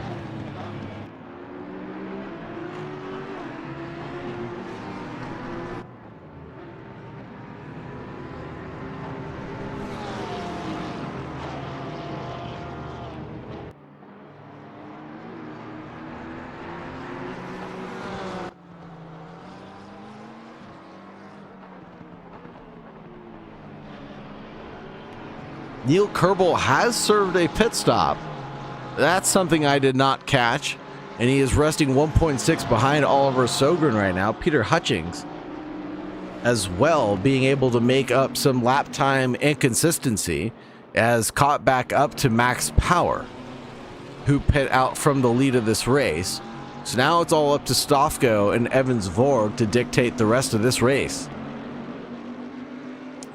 Neil Kerbel has served a pit stop. That's something I did not catch. And he is resting 1.6 behind Oliver Sogren right now. Peter Hutchings as well being able to make up some lap time inconsistency as caught back up to Max Power, who pit out from the lead of this race. So now it's all up to Stofko and Evans Vorg to dictate the rest of this race.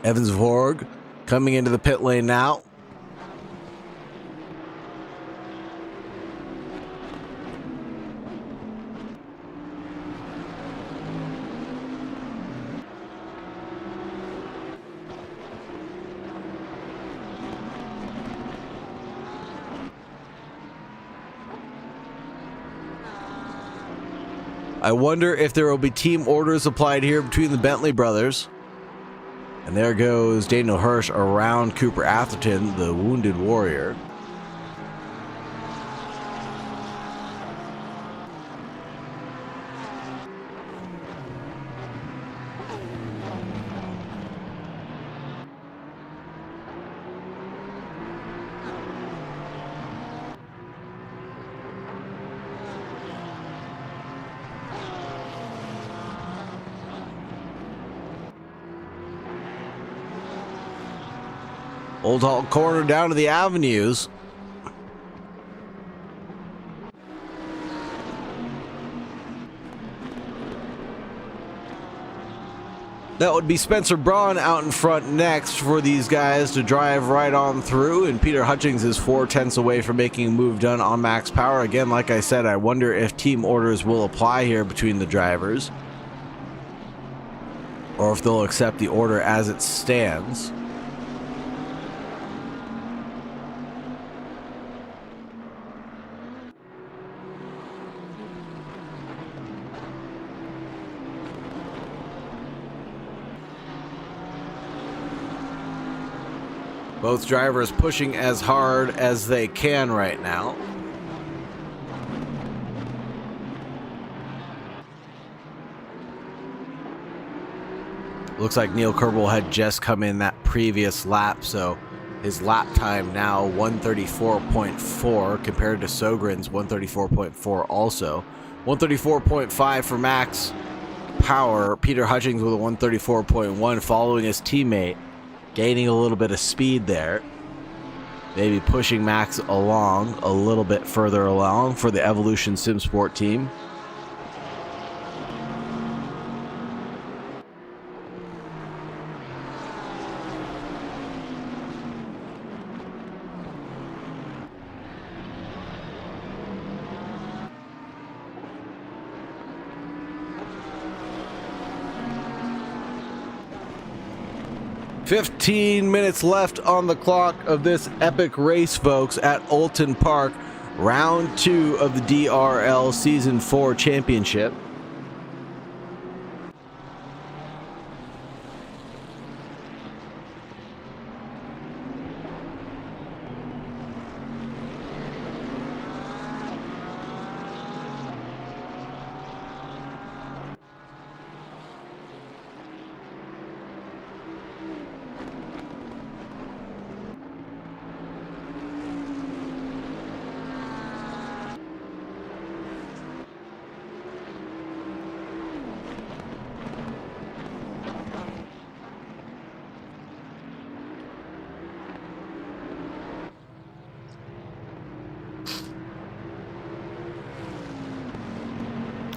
Evans Vorg coming into the pit lane now. I wonder if there will be team orders applied here between the Bentley brothers. And there goes Daniel Hirsch around Cooper Atherton, the Wounded Warrior. Old Hall Corner down to the avenues. That would be Spencer Braun out in front next for these guys to drive right on through, and Peter Hutchings is 4/10 away from making a move done on Max Power. Again, like I said, I wonder if team orders will apply here between the drivers, or if they'll accept the order as it stands. Both drivers pushing as hard as they can right now. Looks like Neil Kerbel had just come in that previous lap, so his lap time now 134.4 compared to Sogren's 134.4 also. 134.5 for Max Power. Peter Hutchings with a 134.1 following his teammate, gaining a little bit of speed there. Maybe pushing Max along a little bit further along for the Evolution SimSport team. "15 minutes left on the clock of this epic race, folks, at Oulton Park. Round 2 of the DRL Season 4 Championship.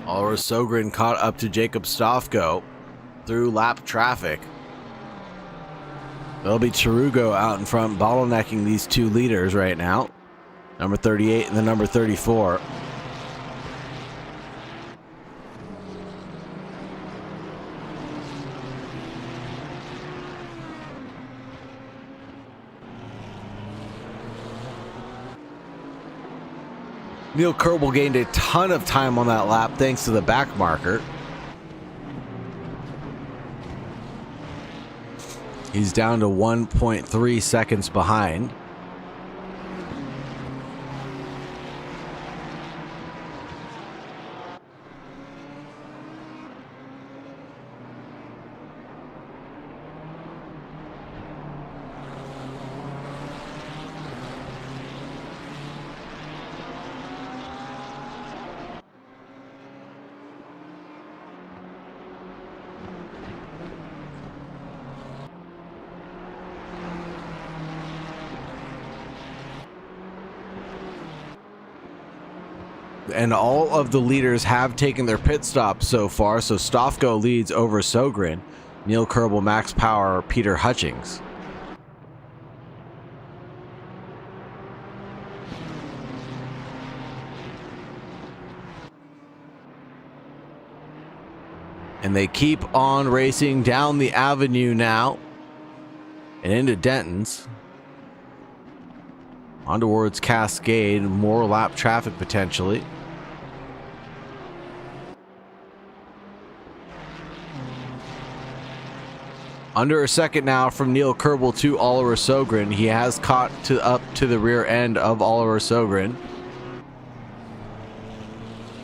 Oliver Sogren caught up to Jacob Stofko through lap traffic. There'll be Chirugo out in front, bottlenecking these two leaders right now. Number 38 and the number 34. Neil Kerbel gained a ton of time on that lap thanks to the back marker. He's down to 1.3 seconds behind. And all of the leaders have taken their pit stops so far, so Stofko leads over Sogren, Neil Kerbel, Max Power, Peter Hutchings. And they keep on racing down the avenue now and into Denton's. On towards Cascade, more lap traffic potentially. Under a second now from Neil Kerbel to Oliver Sogren. He has caught up to the rear end of Oliver Sogren.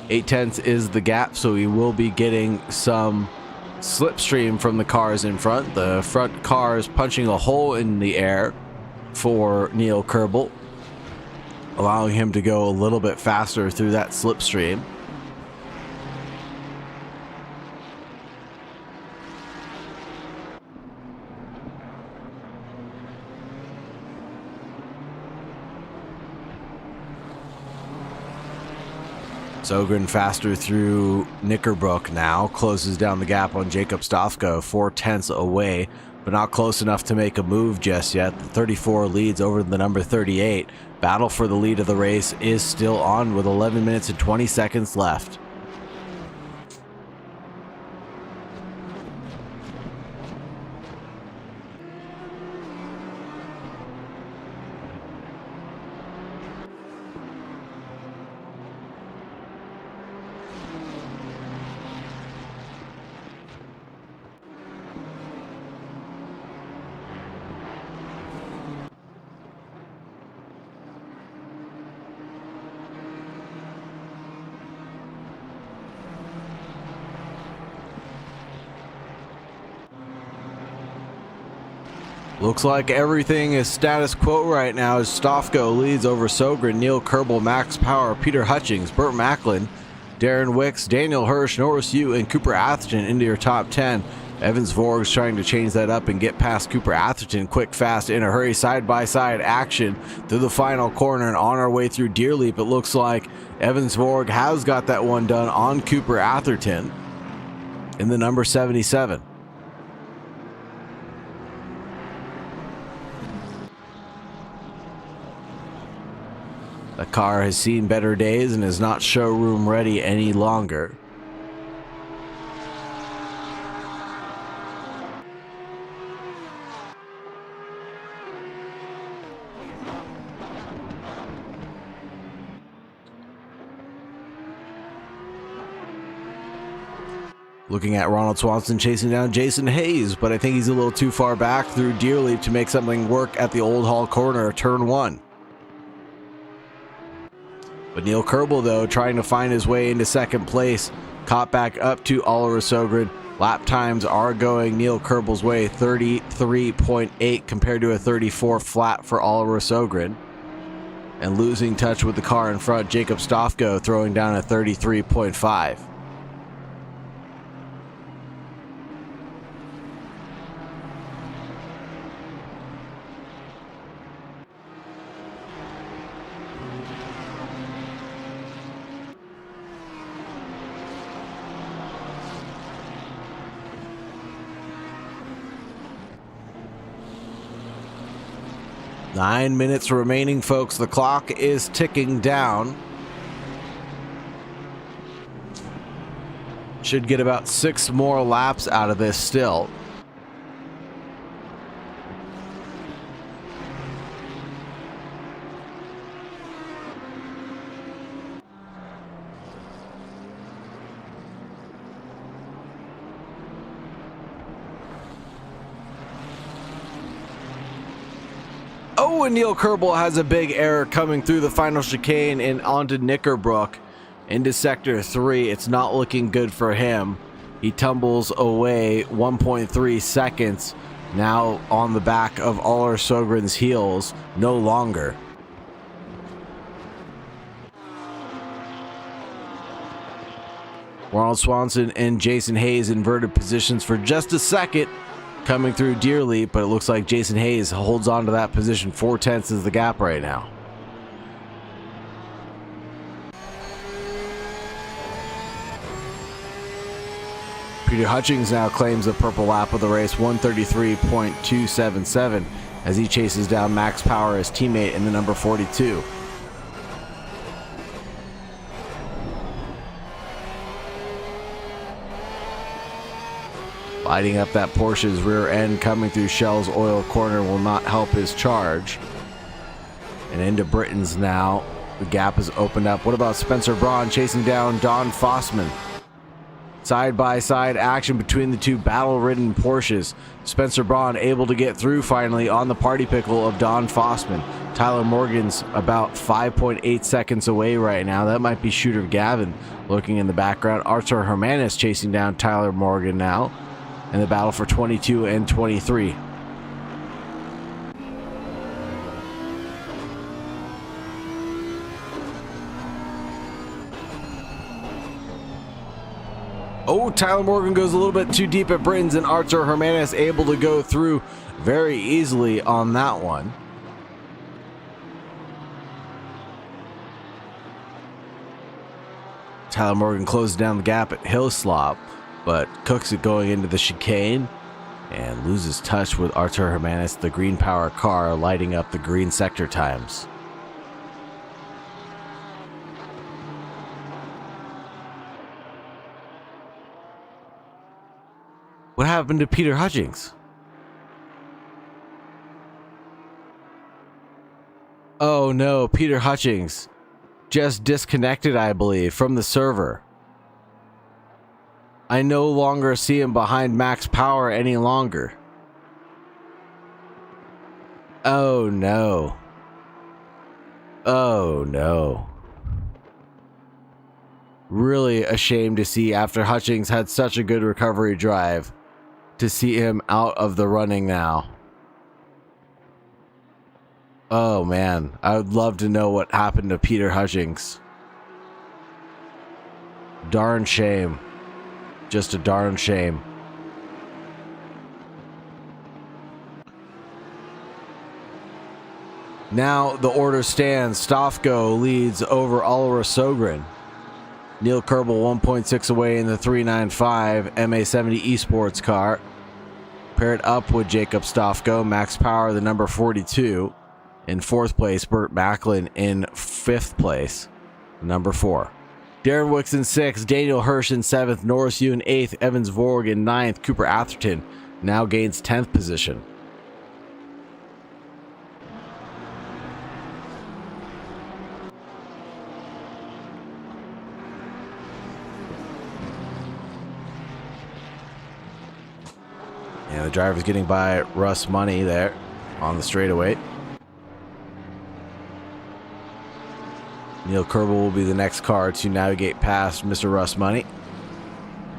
0.8 is the gap, so he will be getting some slipstream from the cars in front. The front cars punching a hole in the air for Neil Kerbel, allowing him to go a little bit faster through that slipstream. Sogren faster through Knickerbrook now, closes down the gap on Jacob Stofko, 0.4 away, but not close enough to make a move just yet. The 34 leads over the number 38. Battle for the lead of the race is still on with 11 minutes and 20 seconds left. Looks like everything is status quo right now as Stofko leads over Sogren, Neil Kerbel, Max Power, Peter Hutchings, Burt Macklin, Darren Wicks, Daniel Hirsch, Norris Yu, and Cooper Atherton into your top 10. Evans Vorg's trying to change that up and get past Cooper Atherton quick, fast, in a hurry, side-by-side action through the final corner and on our way through Deer Leap. It looks like Evans Vorg has got that one done on Cooper Atherton in the number 77. The car has seen better days and is not showroom ready any longer. Looking at Ronald Swanson chasing down Jason Hayes, but I think he's a little too far back through Deer Leap to make something work at the Old Hall corner, turn 1. But Neil Kerbel, though, trying to find his way into second place, caught back up to Oliver Sogren. Lap times are going Neil Kerbel's way, 33.8 compared to a 34 flat for Oliver Sogren. And losing touch with the car in front, Jacob Stofko throwing down a 33.5. 9 minutes remaining, folks. The clock is ticking down. Should get about 6 more laps out of this still. Oh, and Neil Kerbel has a big error coming through the final chicane and onto Knickerbrook into Sector 3. It's not looking good for him. He tumbles away 1.3 seconds, now on the back of Aller Sogren's heels, no longer. Ronald Swanson and Jason Hayes inverted positions for just a second, coming through dearly, but it looks like Jason Hayes holds on to that position. 4/10 is the gap right now. Peter Hutchings now claims the purple lap of the race, 1:33.277, as he chases down Max Power, his teammate, in the number 42. Lighting up that Porsche's rear end coming through Shell's oil corner will not help his charge. And into Britain's now. The gap is opened up. What about Spencer Braun chasing down Don Fossman? Side-by-side action between the two battle-ridden Porsches. Spencer Braun able to get through finally on the party pickle of Don Fossman. Tyler Morgan's about 5.8 seconds away right now. That might be Shooter Gavin looking in the background. Artur Hermanis chasing down Tyler Morgan now in the battle for 22 and 23. Oh, Tyler Morgan goes a little bit too deep at Britain's, and Artur Hermanis able to go through very easily on that one. Tyler Morgan closes down the gap at Hillslop, but cooks it going into the chicane and loses touch with Artur Hermanis, the green power car, lighting up the green sector times. What happened to Peter Hutchings? Oh no, Peter Hutchings just disconnected, I believe, from the server. I no longer see him behind Max Power any longer. Oh no. Oh no. Really ashamed to see, after Hutchings had such a good recovery drive, to see him out of the running now. Oh man, I would love to know what happened to Peter Hutchings. Darn shame. Just a darn shame. Now the order stands. Stofko leads over Oliver Sogren. Neil Kerbel 1.6 away in the 395 MA70 Esports car. Paired up with Jacob Stofko. Max Power, the number 42. In 4th place, Burt Macklin in 5th place, number 4. Darren Wicks in 6th, Daniel Hirsch in 7th, Norris Yu in 8th, Evans Vorg in 9th, Cooper Atherton now gains 10th position. And the driver's getting by Russ Money there on the straightaway. Neil Kerbel will be the next car to navigate past Mr. Russ Money.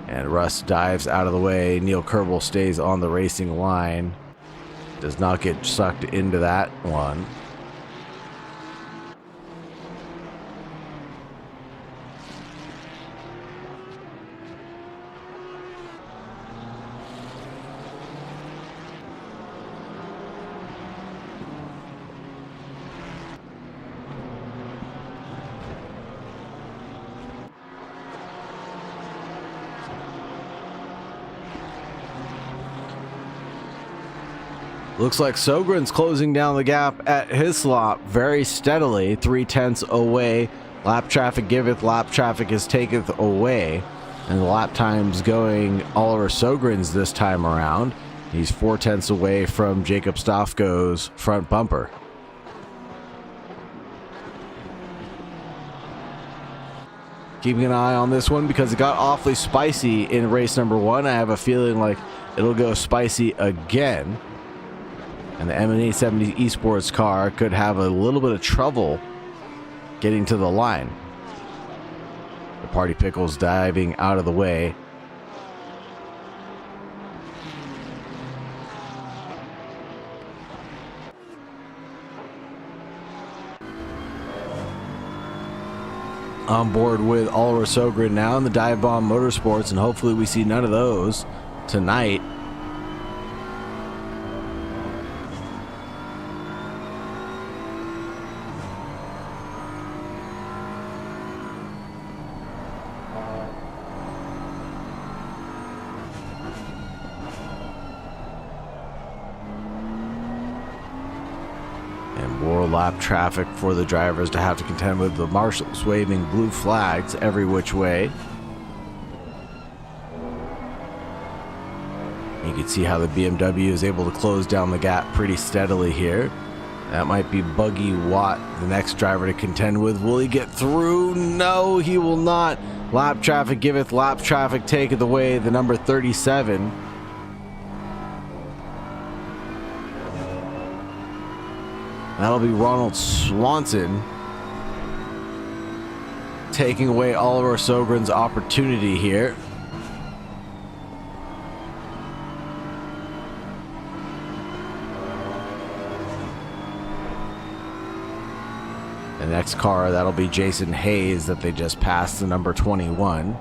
And Russ dives out of the way. Neil Kerbel stays on the racing line. Does not get sucked into that one. Looks like Sogren's closing down the gap at his slot very steadily, 0.3 away. Lap traffic giveth, lap traffic is taketh away. And the lap time's going Oliver Sogren's this time around. He's 0.4 away from Jacob Stofko's front bumper. Keeping an eye on this one because it got awfully spicy in race number 1. I have a feeling like it'll go spicy again. And the M870 Esports car could have a little bit of trouble getting to the line. The Party Pickle's diving out of the way. On board with Oliver Sogren now in the Dive Bomb Motorsports, and hopefully we see none of those tonight. And more lap traffic for the drivers to have to contend with, the marshals waving blue flags every which way. You can see how the BMW is able to close down the gap pretty steadily here. That might be Buggy Watt, the next driver to contend with. Will he get through? No, he will not. Lap traffic giveth, lap traffic taketh away, the number 37. That'll be Ronald Swanson taking away Oliver Sogren's opportunity here. The next car, that'll be Jason Hayes that they just passed, the number 21.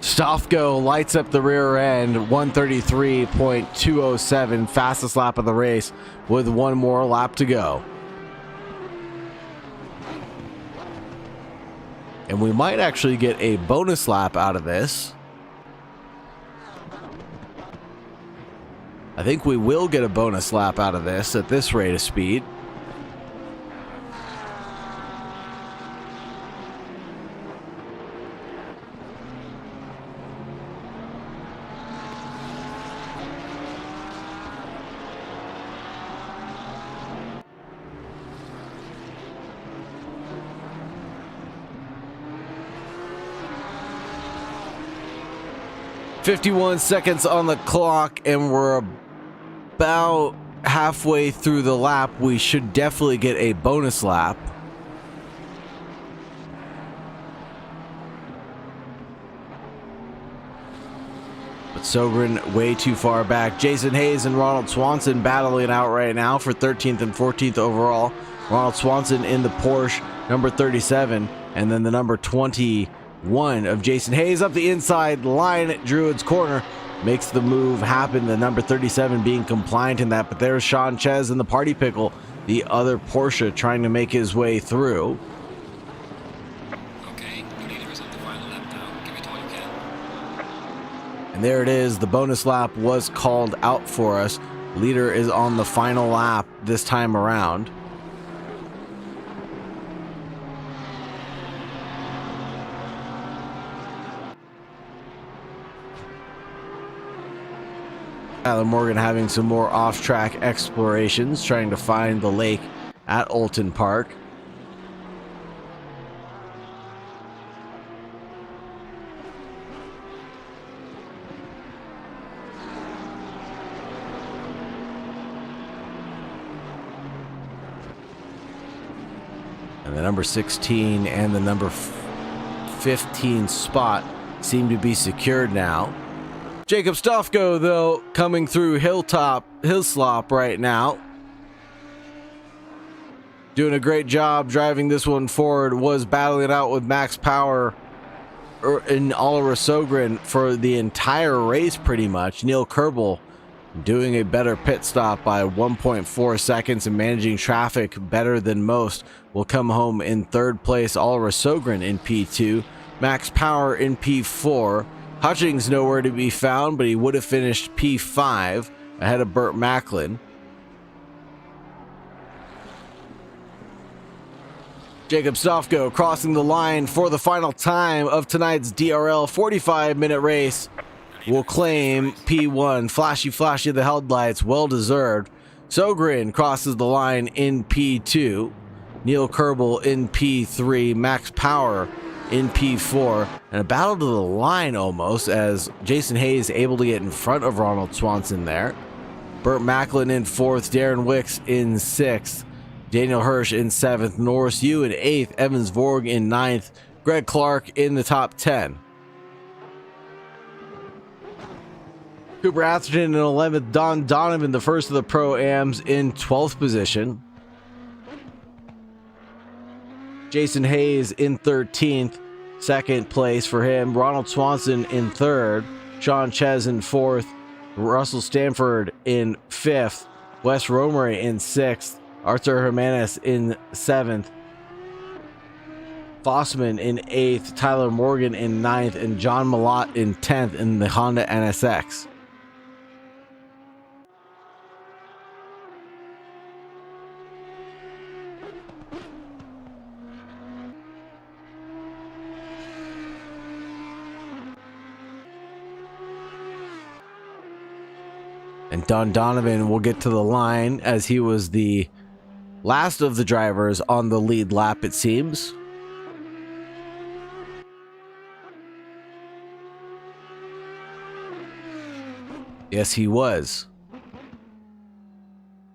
Stofko lights up the rear end, 133.207, fastest lap of the race with one more lap to go. And we might actually get a bonus lap out of this. I think we will get a bonus lap out of this at this rate of speed. "51 seconds on the clock, and we're about halfway through the lap. We should definitely get a bonus lap. But Sogren way too far back. Jason Hayes and Ronald Swanson battling out right now for 13th and 14th overall. Ronald Swanson in the Porsche number 37, and then the number 21 of Jason Hayes up the inside line at Druid's corner. Makes the move happen, the number 37 being compliant in that. But there's Sean Ches and the Party Pickle, the other Porsche, trying to make his way through. Okay, your leader is on the final lap now. Give it all you can. And there it is. The bonus lap was called out for us. Leader is on the final lap this time around. Tyler Morgan having some more off-track explorations, trying to find the lake at Oulton Park. And the number 16 and the number 15 spot seem to be secured now. Jacob Stofko, though, coming through Hillslop right now. Doing a great job driving this one forward. Was battling it out with Max Power and Oliver Sogren for the entire race, pretty much. Neil Kerbel doing a better pit stop by 1.4 seconds and managing traffic better than most, will come home in third place. Oliver Sogren in P2, Max Power in P4. Hutchings nowhere to be found, but he would have finished P5 ahead of Burt Macklin. Jacob Stofko crossing the line for the final time of tonight's DRL 45-minute race will claim P1. Flashy of the headlights, well deserved. Sogren crosses the line in P2. Neil Kerbel in P3. Max Power in P4. And a battle to the line almost, as Jason Hayes able to get in front of Ronald Swanson there. Burt Macklin in 4th. Darren Wicks in 6th. Daniel Hirsch in 7th, Norris Yu in 8th, Evans Vorg in 9th, Greg Clark in the top 10. Cooper Atherton in 11th, Don Donovan, the first of the Pro-Ams, in 12th position. Jason Hayes in 13th, second place for him. Ronald Swanson in 3rd, Sean Ches in 4th, Russell Stanford in 5th, Wes Romery in 6th, Artur Jimenez in 7th, Fossman in 8th, Tyler Morgan in 9th, and John Malott in 10th in the Honda NSX. And Don Donovan will get to the line as he was the last of the drivers on the lead lap, it seems. Yes, he was.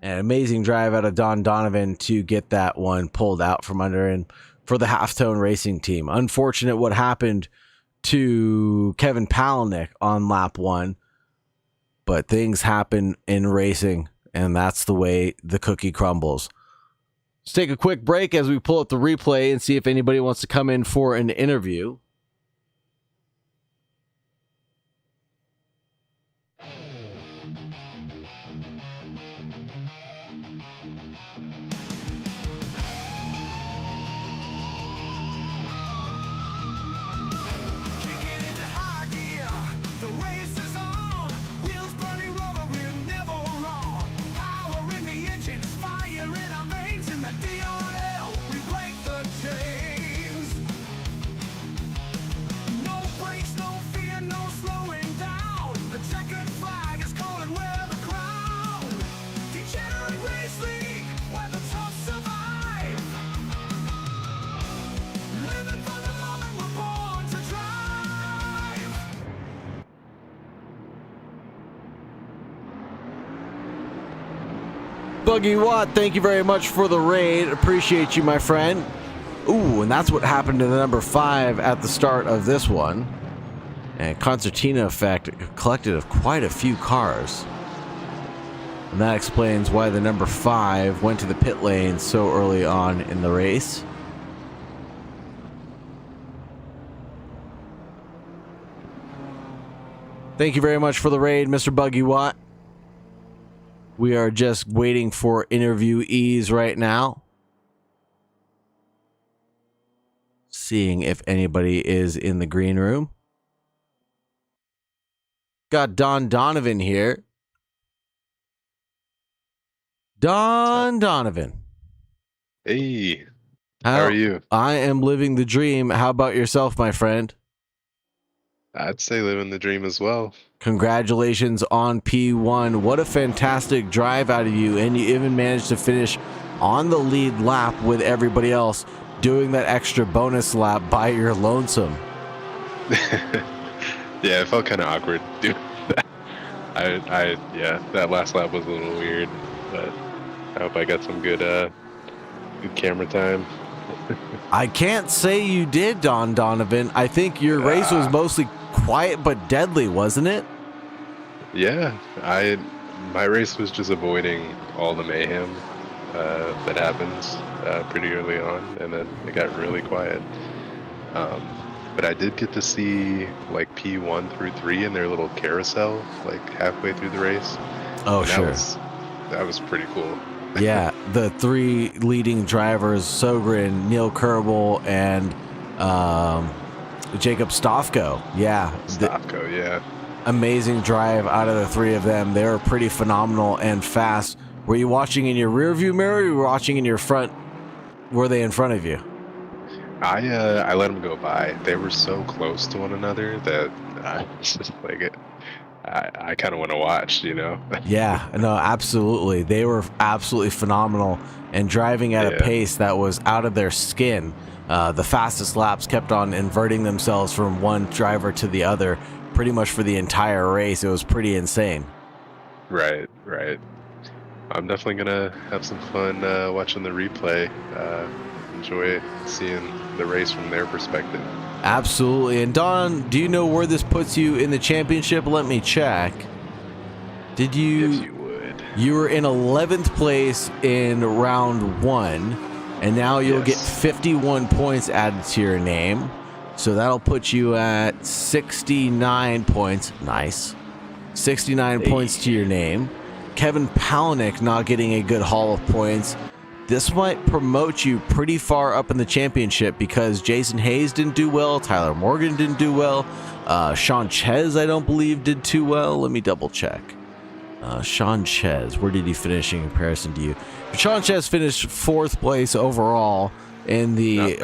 An amazing drive out of Don Donovan to get that one pulled out from under him for the Halftone Racing team. Unfortunate what happened to Kevin Palaniuk on lap 1, but things happen in racing, and that's the way the cookie crumbles. Let's take a quick break as we pull up the replay and see if anybody wants to come in for an interview. Buggy Watt, thank you very much for the raid. Appreciate you, my friend. Ooh, and that's what happened to the number 5 at the start of this one. And concertina effect collected of quite a few cars. And that explains why the number 5 went to the pit lane so early on in the race. Thank you very much for the raid, Mr. Buggy Watt. We are just waiting for interviewees right now. Seeing if anybody is in the green room. Got Don Donovan here. Don Donovan. Hey, how are you? I am living the dream. How about yourself, my friend? I'd say living the dream as well. Congratulations on P1. What a fantastic drive out of you. And you even managed to finish on the lead lap with everybody else, doing that extra bonus lap by your lonesome. Yeah, it felt kind of awkward doing that. Yeah, that last lap was a little weird, but I hope I got some good camera time. I can't say you did, Don Donovan. I think your race was mostly quiet but deadly, wasn't it? Yeah, my race was just avoiding all the mayhem that happens pretty early on, and then it got really quiet. But I did get to see like P1 through 3 in their little carousel, like halfway through the race, Oh, And sure. That was pretty cool. Yeah, the three leading drivers, Sogren, Neil Kerbel, and Jacob Stofko. Yeah, Stavko, yeah. amazing drive out of the three of them. They were pretty phenomenal and fast. Were you watching in your rear view mirror, or were you watching in your front? Were they in front of you? I let them go by. They were so close to one another that I was just like, I kind of want to watch, you know? Yeah, no, absolutely. They were absolutely phenomenal and driving at a Yeah. pace that was out of their skin. The fastest laps kept on inverting themselves from one driver to the other pretty much for the entire race. It was pretty insane. Right, right. I'm definitely gonna have some fun watching the replay. Enjoy seeing the race from their perspective. Absolutely. And Don, do you know where this puts you in the championship? Let me check. Did If you? you would. You were in 11th place in round 1, and now you'll get Yes. 51 points added to your name. So that'll put you at 69 points. Nice. 69 points to your name. Kevin Palaniuk not getting a good haul of points. This might promote you pretty far up in the championship because Jason Hayes didn't do well. Tyler Morgan didn't do well. Sean Ches, I don't believe, did too well. Let me double check. Sean Ches, where did he finish in comparison to you? Sean Ches finished 4th place overall in the,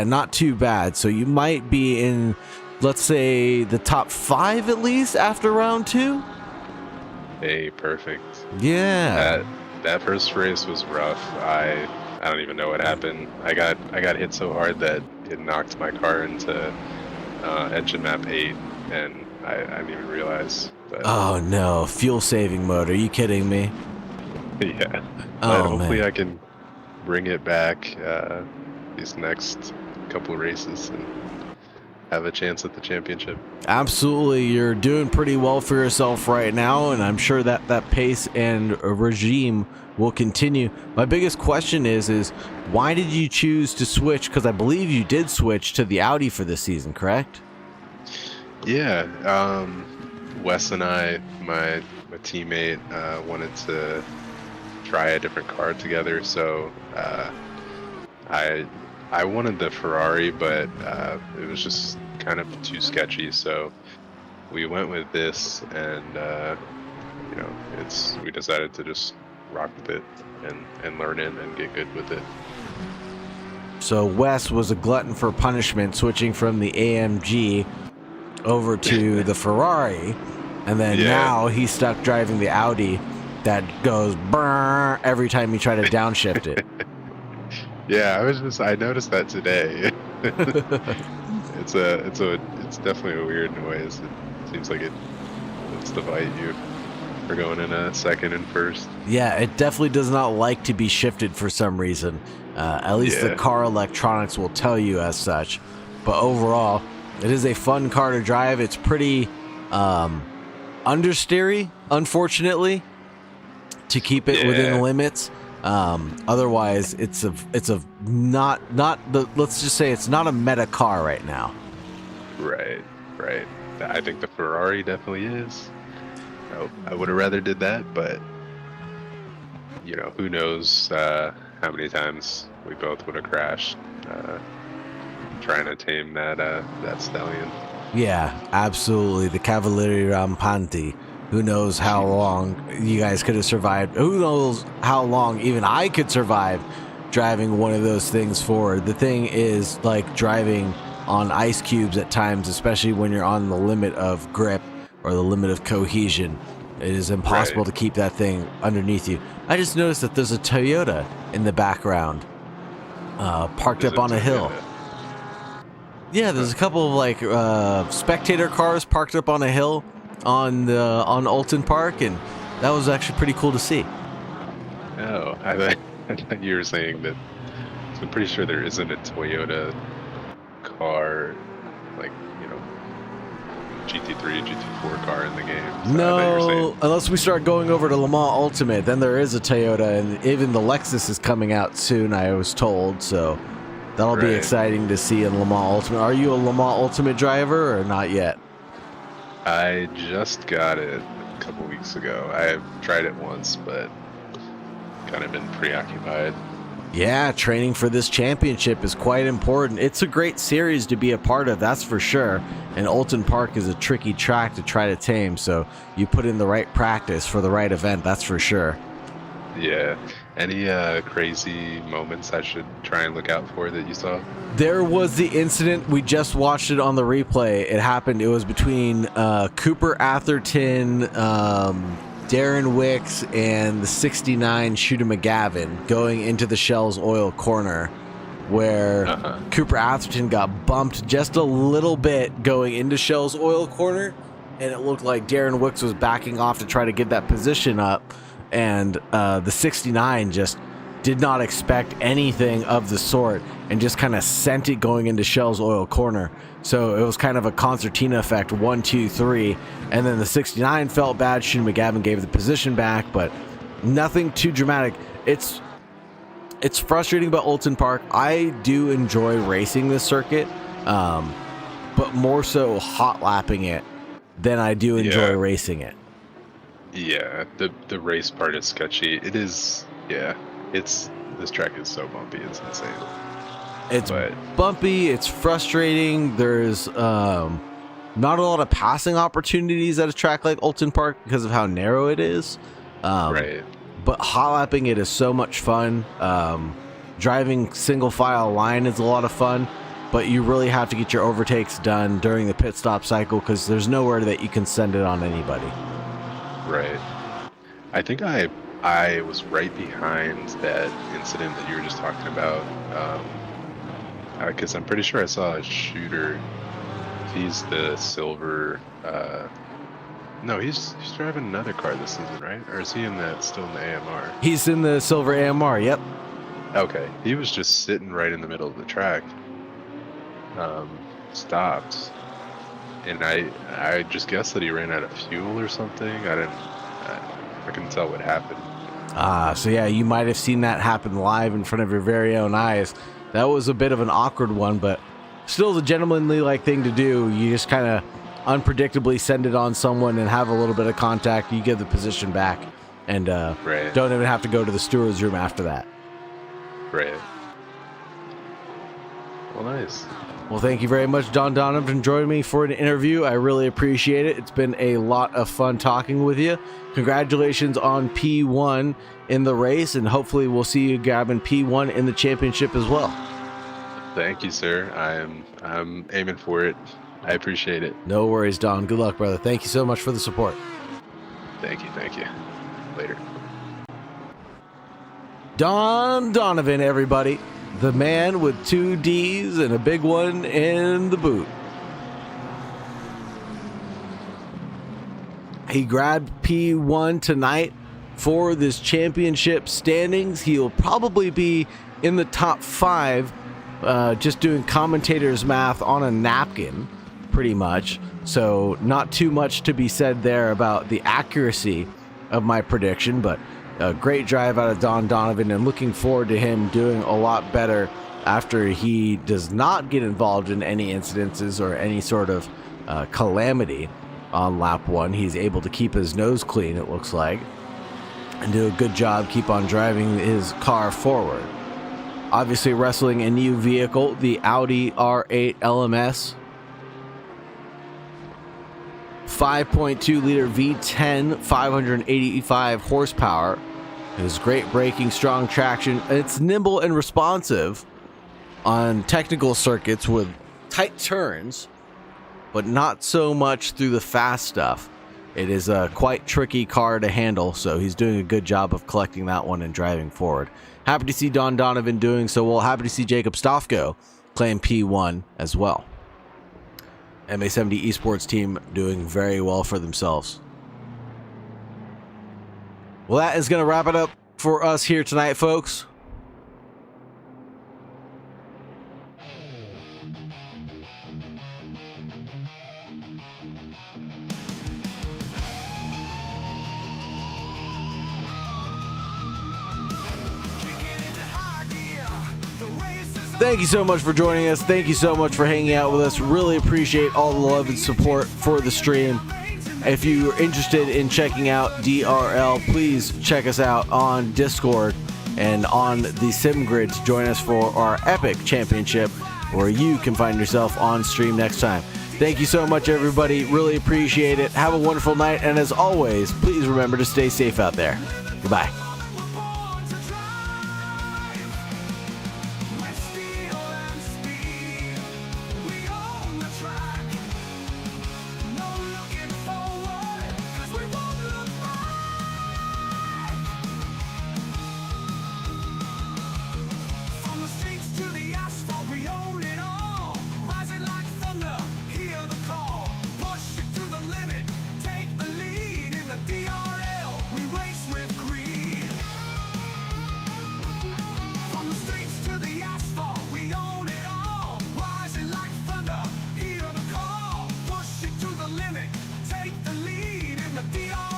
not too bad. So you might be in, let's say, the top 5 at least after round 2. Hey, perfect. Yeah. That first race was rough. I don't even know what happened. I got hit so hard that it knocked my car into engine map 8, and I didn't even realize. But, Oh no, fuel saving mode. Are you kidding me? yeah. Oh, But hopefully man. I can bring it back these next couple races and have a chance at the championship. Absolutely. You're doing pretty well for yourself right now, and I'm sure that that pace and regime will continue. My biggest question is why did you choose to switch? Because I believe you did switch to the Audi for this season, correct? Yeah, Wes and I, my teammate, wanted to try a different car together, so I wanted the Ferrari, but it was just kind of too sketchy, so we went with this, and we decided to just rock with it and learn it and get good with it. So Wes was a glutton for punishment, switching from the AMG over to the Ferrari, and then now he's stuck driving the Audi that goes brrr every time you try to downshift it. Yeah, I noticed that today. It's definitely a weird noise. It seems like it wants to bite you for going in a second and first. Yeah, it definitely does not like to be shifted for some reason. At least the car electronics will tell you as such. But overall, it is a fun car to drive. It's pretty understeery, unfortunately, to keep it within limits. Otherwise, it's not the, let's just say it's not a meta car right now. Right. I think the Ferrari definitely is. I would have rather did that, but who knows how many times we both would have crashed trying to tame that stallion. Yeah, absolutely. The Cavalieri Rampanti. Who knows how long you guys could have survived? Who knows how long even I could survive driving one of those things forward? The thing is like driving on ice cubes at times, especially when you're on the limit of grip or the limit of cohesion. It is impossible to keep that thing underneath you. I just noticed that there's a Toyota in the background, parked up on a hill. Yeah, there's a couple of like spectator cars parked up on a hill on Oulton Park, and that was actually pretty cool to see. Oh, I thought you were saying that. I'm pretty sure there isn't a Toyota car, like GT3, GT4 car in the game. So No, unless we start going over to Le Mans Ultimate, then there is a Toyota, and even the Lexus is coming out soon, I was told, so that'll be exciting to see in Le Mans Ultimate. Are you a Le Mans Ultimate driver or not yet? I just got it a couple weeks ago. I've tried it once, but kind of been preoccupied. Yeah, training for this championship is quite important. It's a great series to be a part of, that's for sure. And Oulton Park is a tricky track to try to tame, so you put in the right practice for the right event, that's for sure. Yeah. Any crazy moments I should try and look out for that you saw? There was the incident, we just watched it on the replay. It happened, it was between Cooper Atherton, Darren Wicks, and the 69 Shooter McGavin going into the Shell's Oil corner, where Cooper Atherton got bumped just a little bit going into Shell's Oil corner, and it looked like Darren Wicks was backing off to try to get that position up, and the 69 just did not expect anything of the sort and just kind of sent it going into Shell's Oil corner. So it was kind of a concertina effect, 1, 2, 3, and then the 69 felt bad. Shooter McGavin gave the position back, but nothing too dramatic. It's frustrating about Oulton Park. I do enjoy racing this circuit, but more so hot lapping it than I do enjoy racing it. Yeah, the race part is sketchy. It is, yeah. This track is so bumpy, it's insane. It's bumpy, it's frustrating. There's not a lot of passing opportunities at a track like Oulton Park because of how narrow it is. Right. But hot lapping it is so much fun. Driving single file line is a lot of fun, but you really have to get your overtakes done during the pit stop cycle because there's nowhere that you can send it on anybody. Right. I think I was right behind that incident that you were just talking about, because I'm pretty sure I saw a Shooter. He's the silver. No, he's driving another car this season, right? Or is he still in the AMR? He's in the silver AMR. Yep. Okay, he was just sitting right in the middle of the track. Stopped, and I just guessed that he ran out of fuel or something. I couldn't tell what happened. So yeah, you might have seen that happen live in front of your very own eyes. That was a bit of an awkward one, but still the gentlemanly like thing to do. You just kind of unpredictably send it on someone and have a little bit of contact. You give the position back, and don't even have to go to the steward's room after that. Right. Well, nice. Well, thank you very much, Don Donovan, for joining me for an interview. I really appreciate it. It's been a lot of fun talking with you. Congratulations on P1 in the race, and hopefully we'll see you grabbing P1 in the championship as well. Thank you, sir. I'm aiming for it. I appreciate it. No worries, Don. Good luck, brother. Thank you so much for the support. Thank you. Later. Don Donovan, everybody. The man with 2 D's and a big one in the boot. He grabbed P1 tonight for this championship standings. He'll probably be in the top 5, just doing commentator's math on a napkin, pretty much. So not too much to be said there about the accuracy of my prediction, but a great drive out of Don Donovan, and looking forward to him doing a lot better after he does not get involved in any incidences or any sort of calamity on lap 1. He's able to keep his nose clean, it looks like, and do a good job, keep on driving his car forward. Obviously wrestling a new vehicle, the Audi R8 LMS. 5.2 liter V10, 585 horsepower. It has great braking, strong traction. It's nimble and responsive on technical circuits with tight turns, but not so much through the fast stuff. It is a quite tricky car to handle, so he's doing a good job of collecting that one and driving forward. Happy to see Don Donovan doing so well. Happy to see Jacob Stofko claim P1 as well. MA70 esports team doing very well for themselves. Well, that is going to wrap it up for us here tonight, folks. Thank you so much for joining us. Thank you so much for hanging out with us. Really appreciate all the love and support for the stream. If you're interested in checking out DRL, please check us out on Discord and on the Sim Grid to join us for our epic championship, where you can find yourself on stream next time. Thank you so much, everybody. Really appreciate it. Have a wonderful night, and as always, please remember to stay safe out there. Goodbye. Take the lead in the DRL.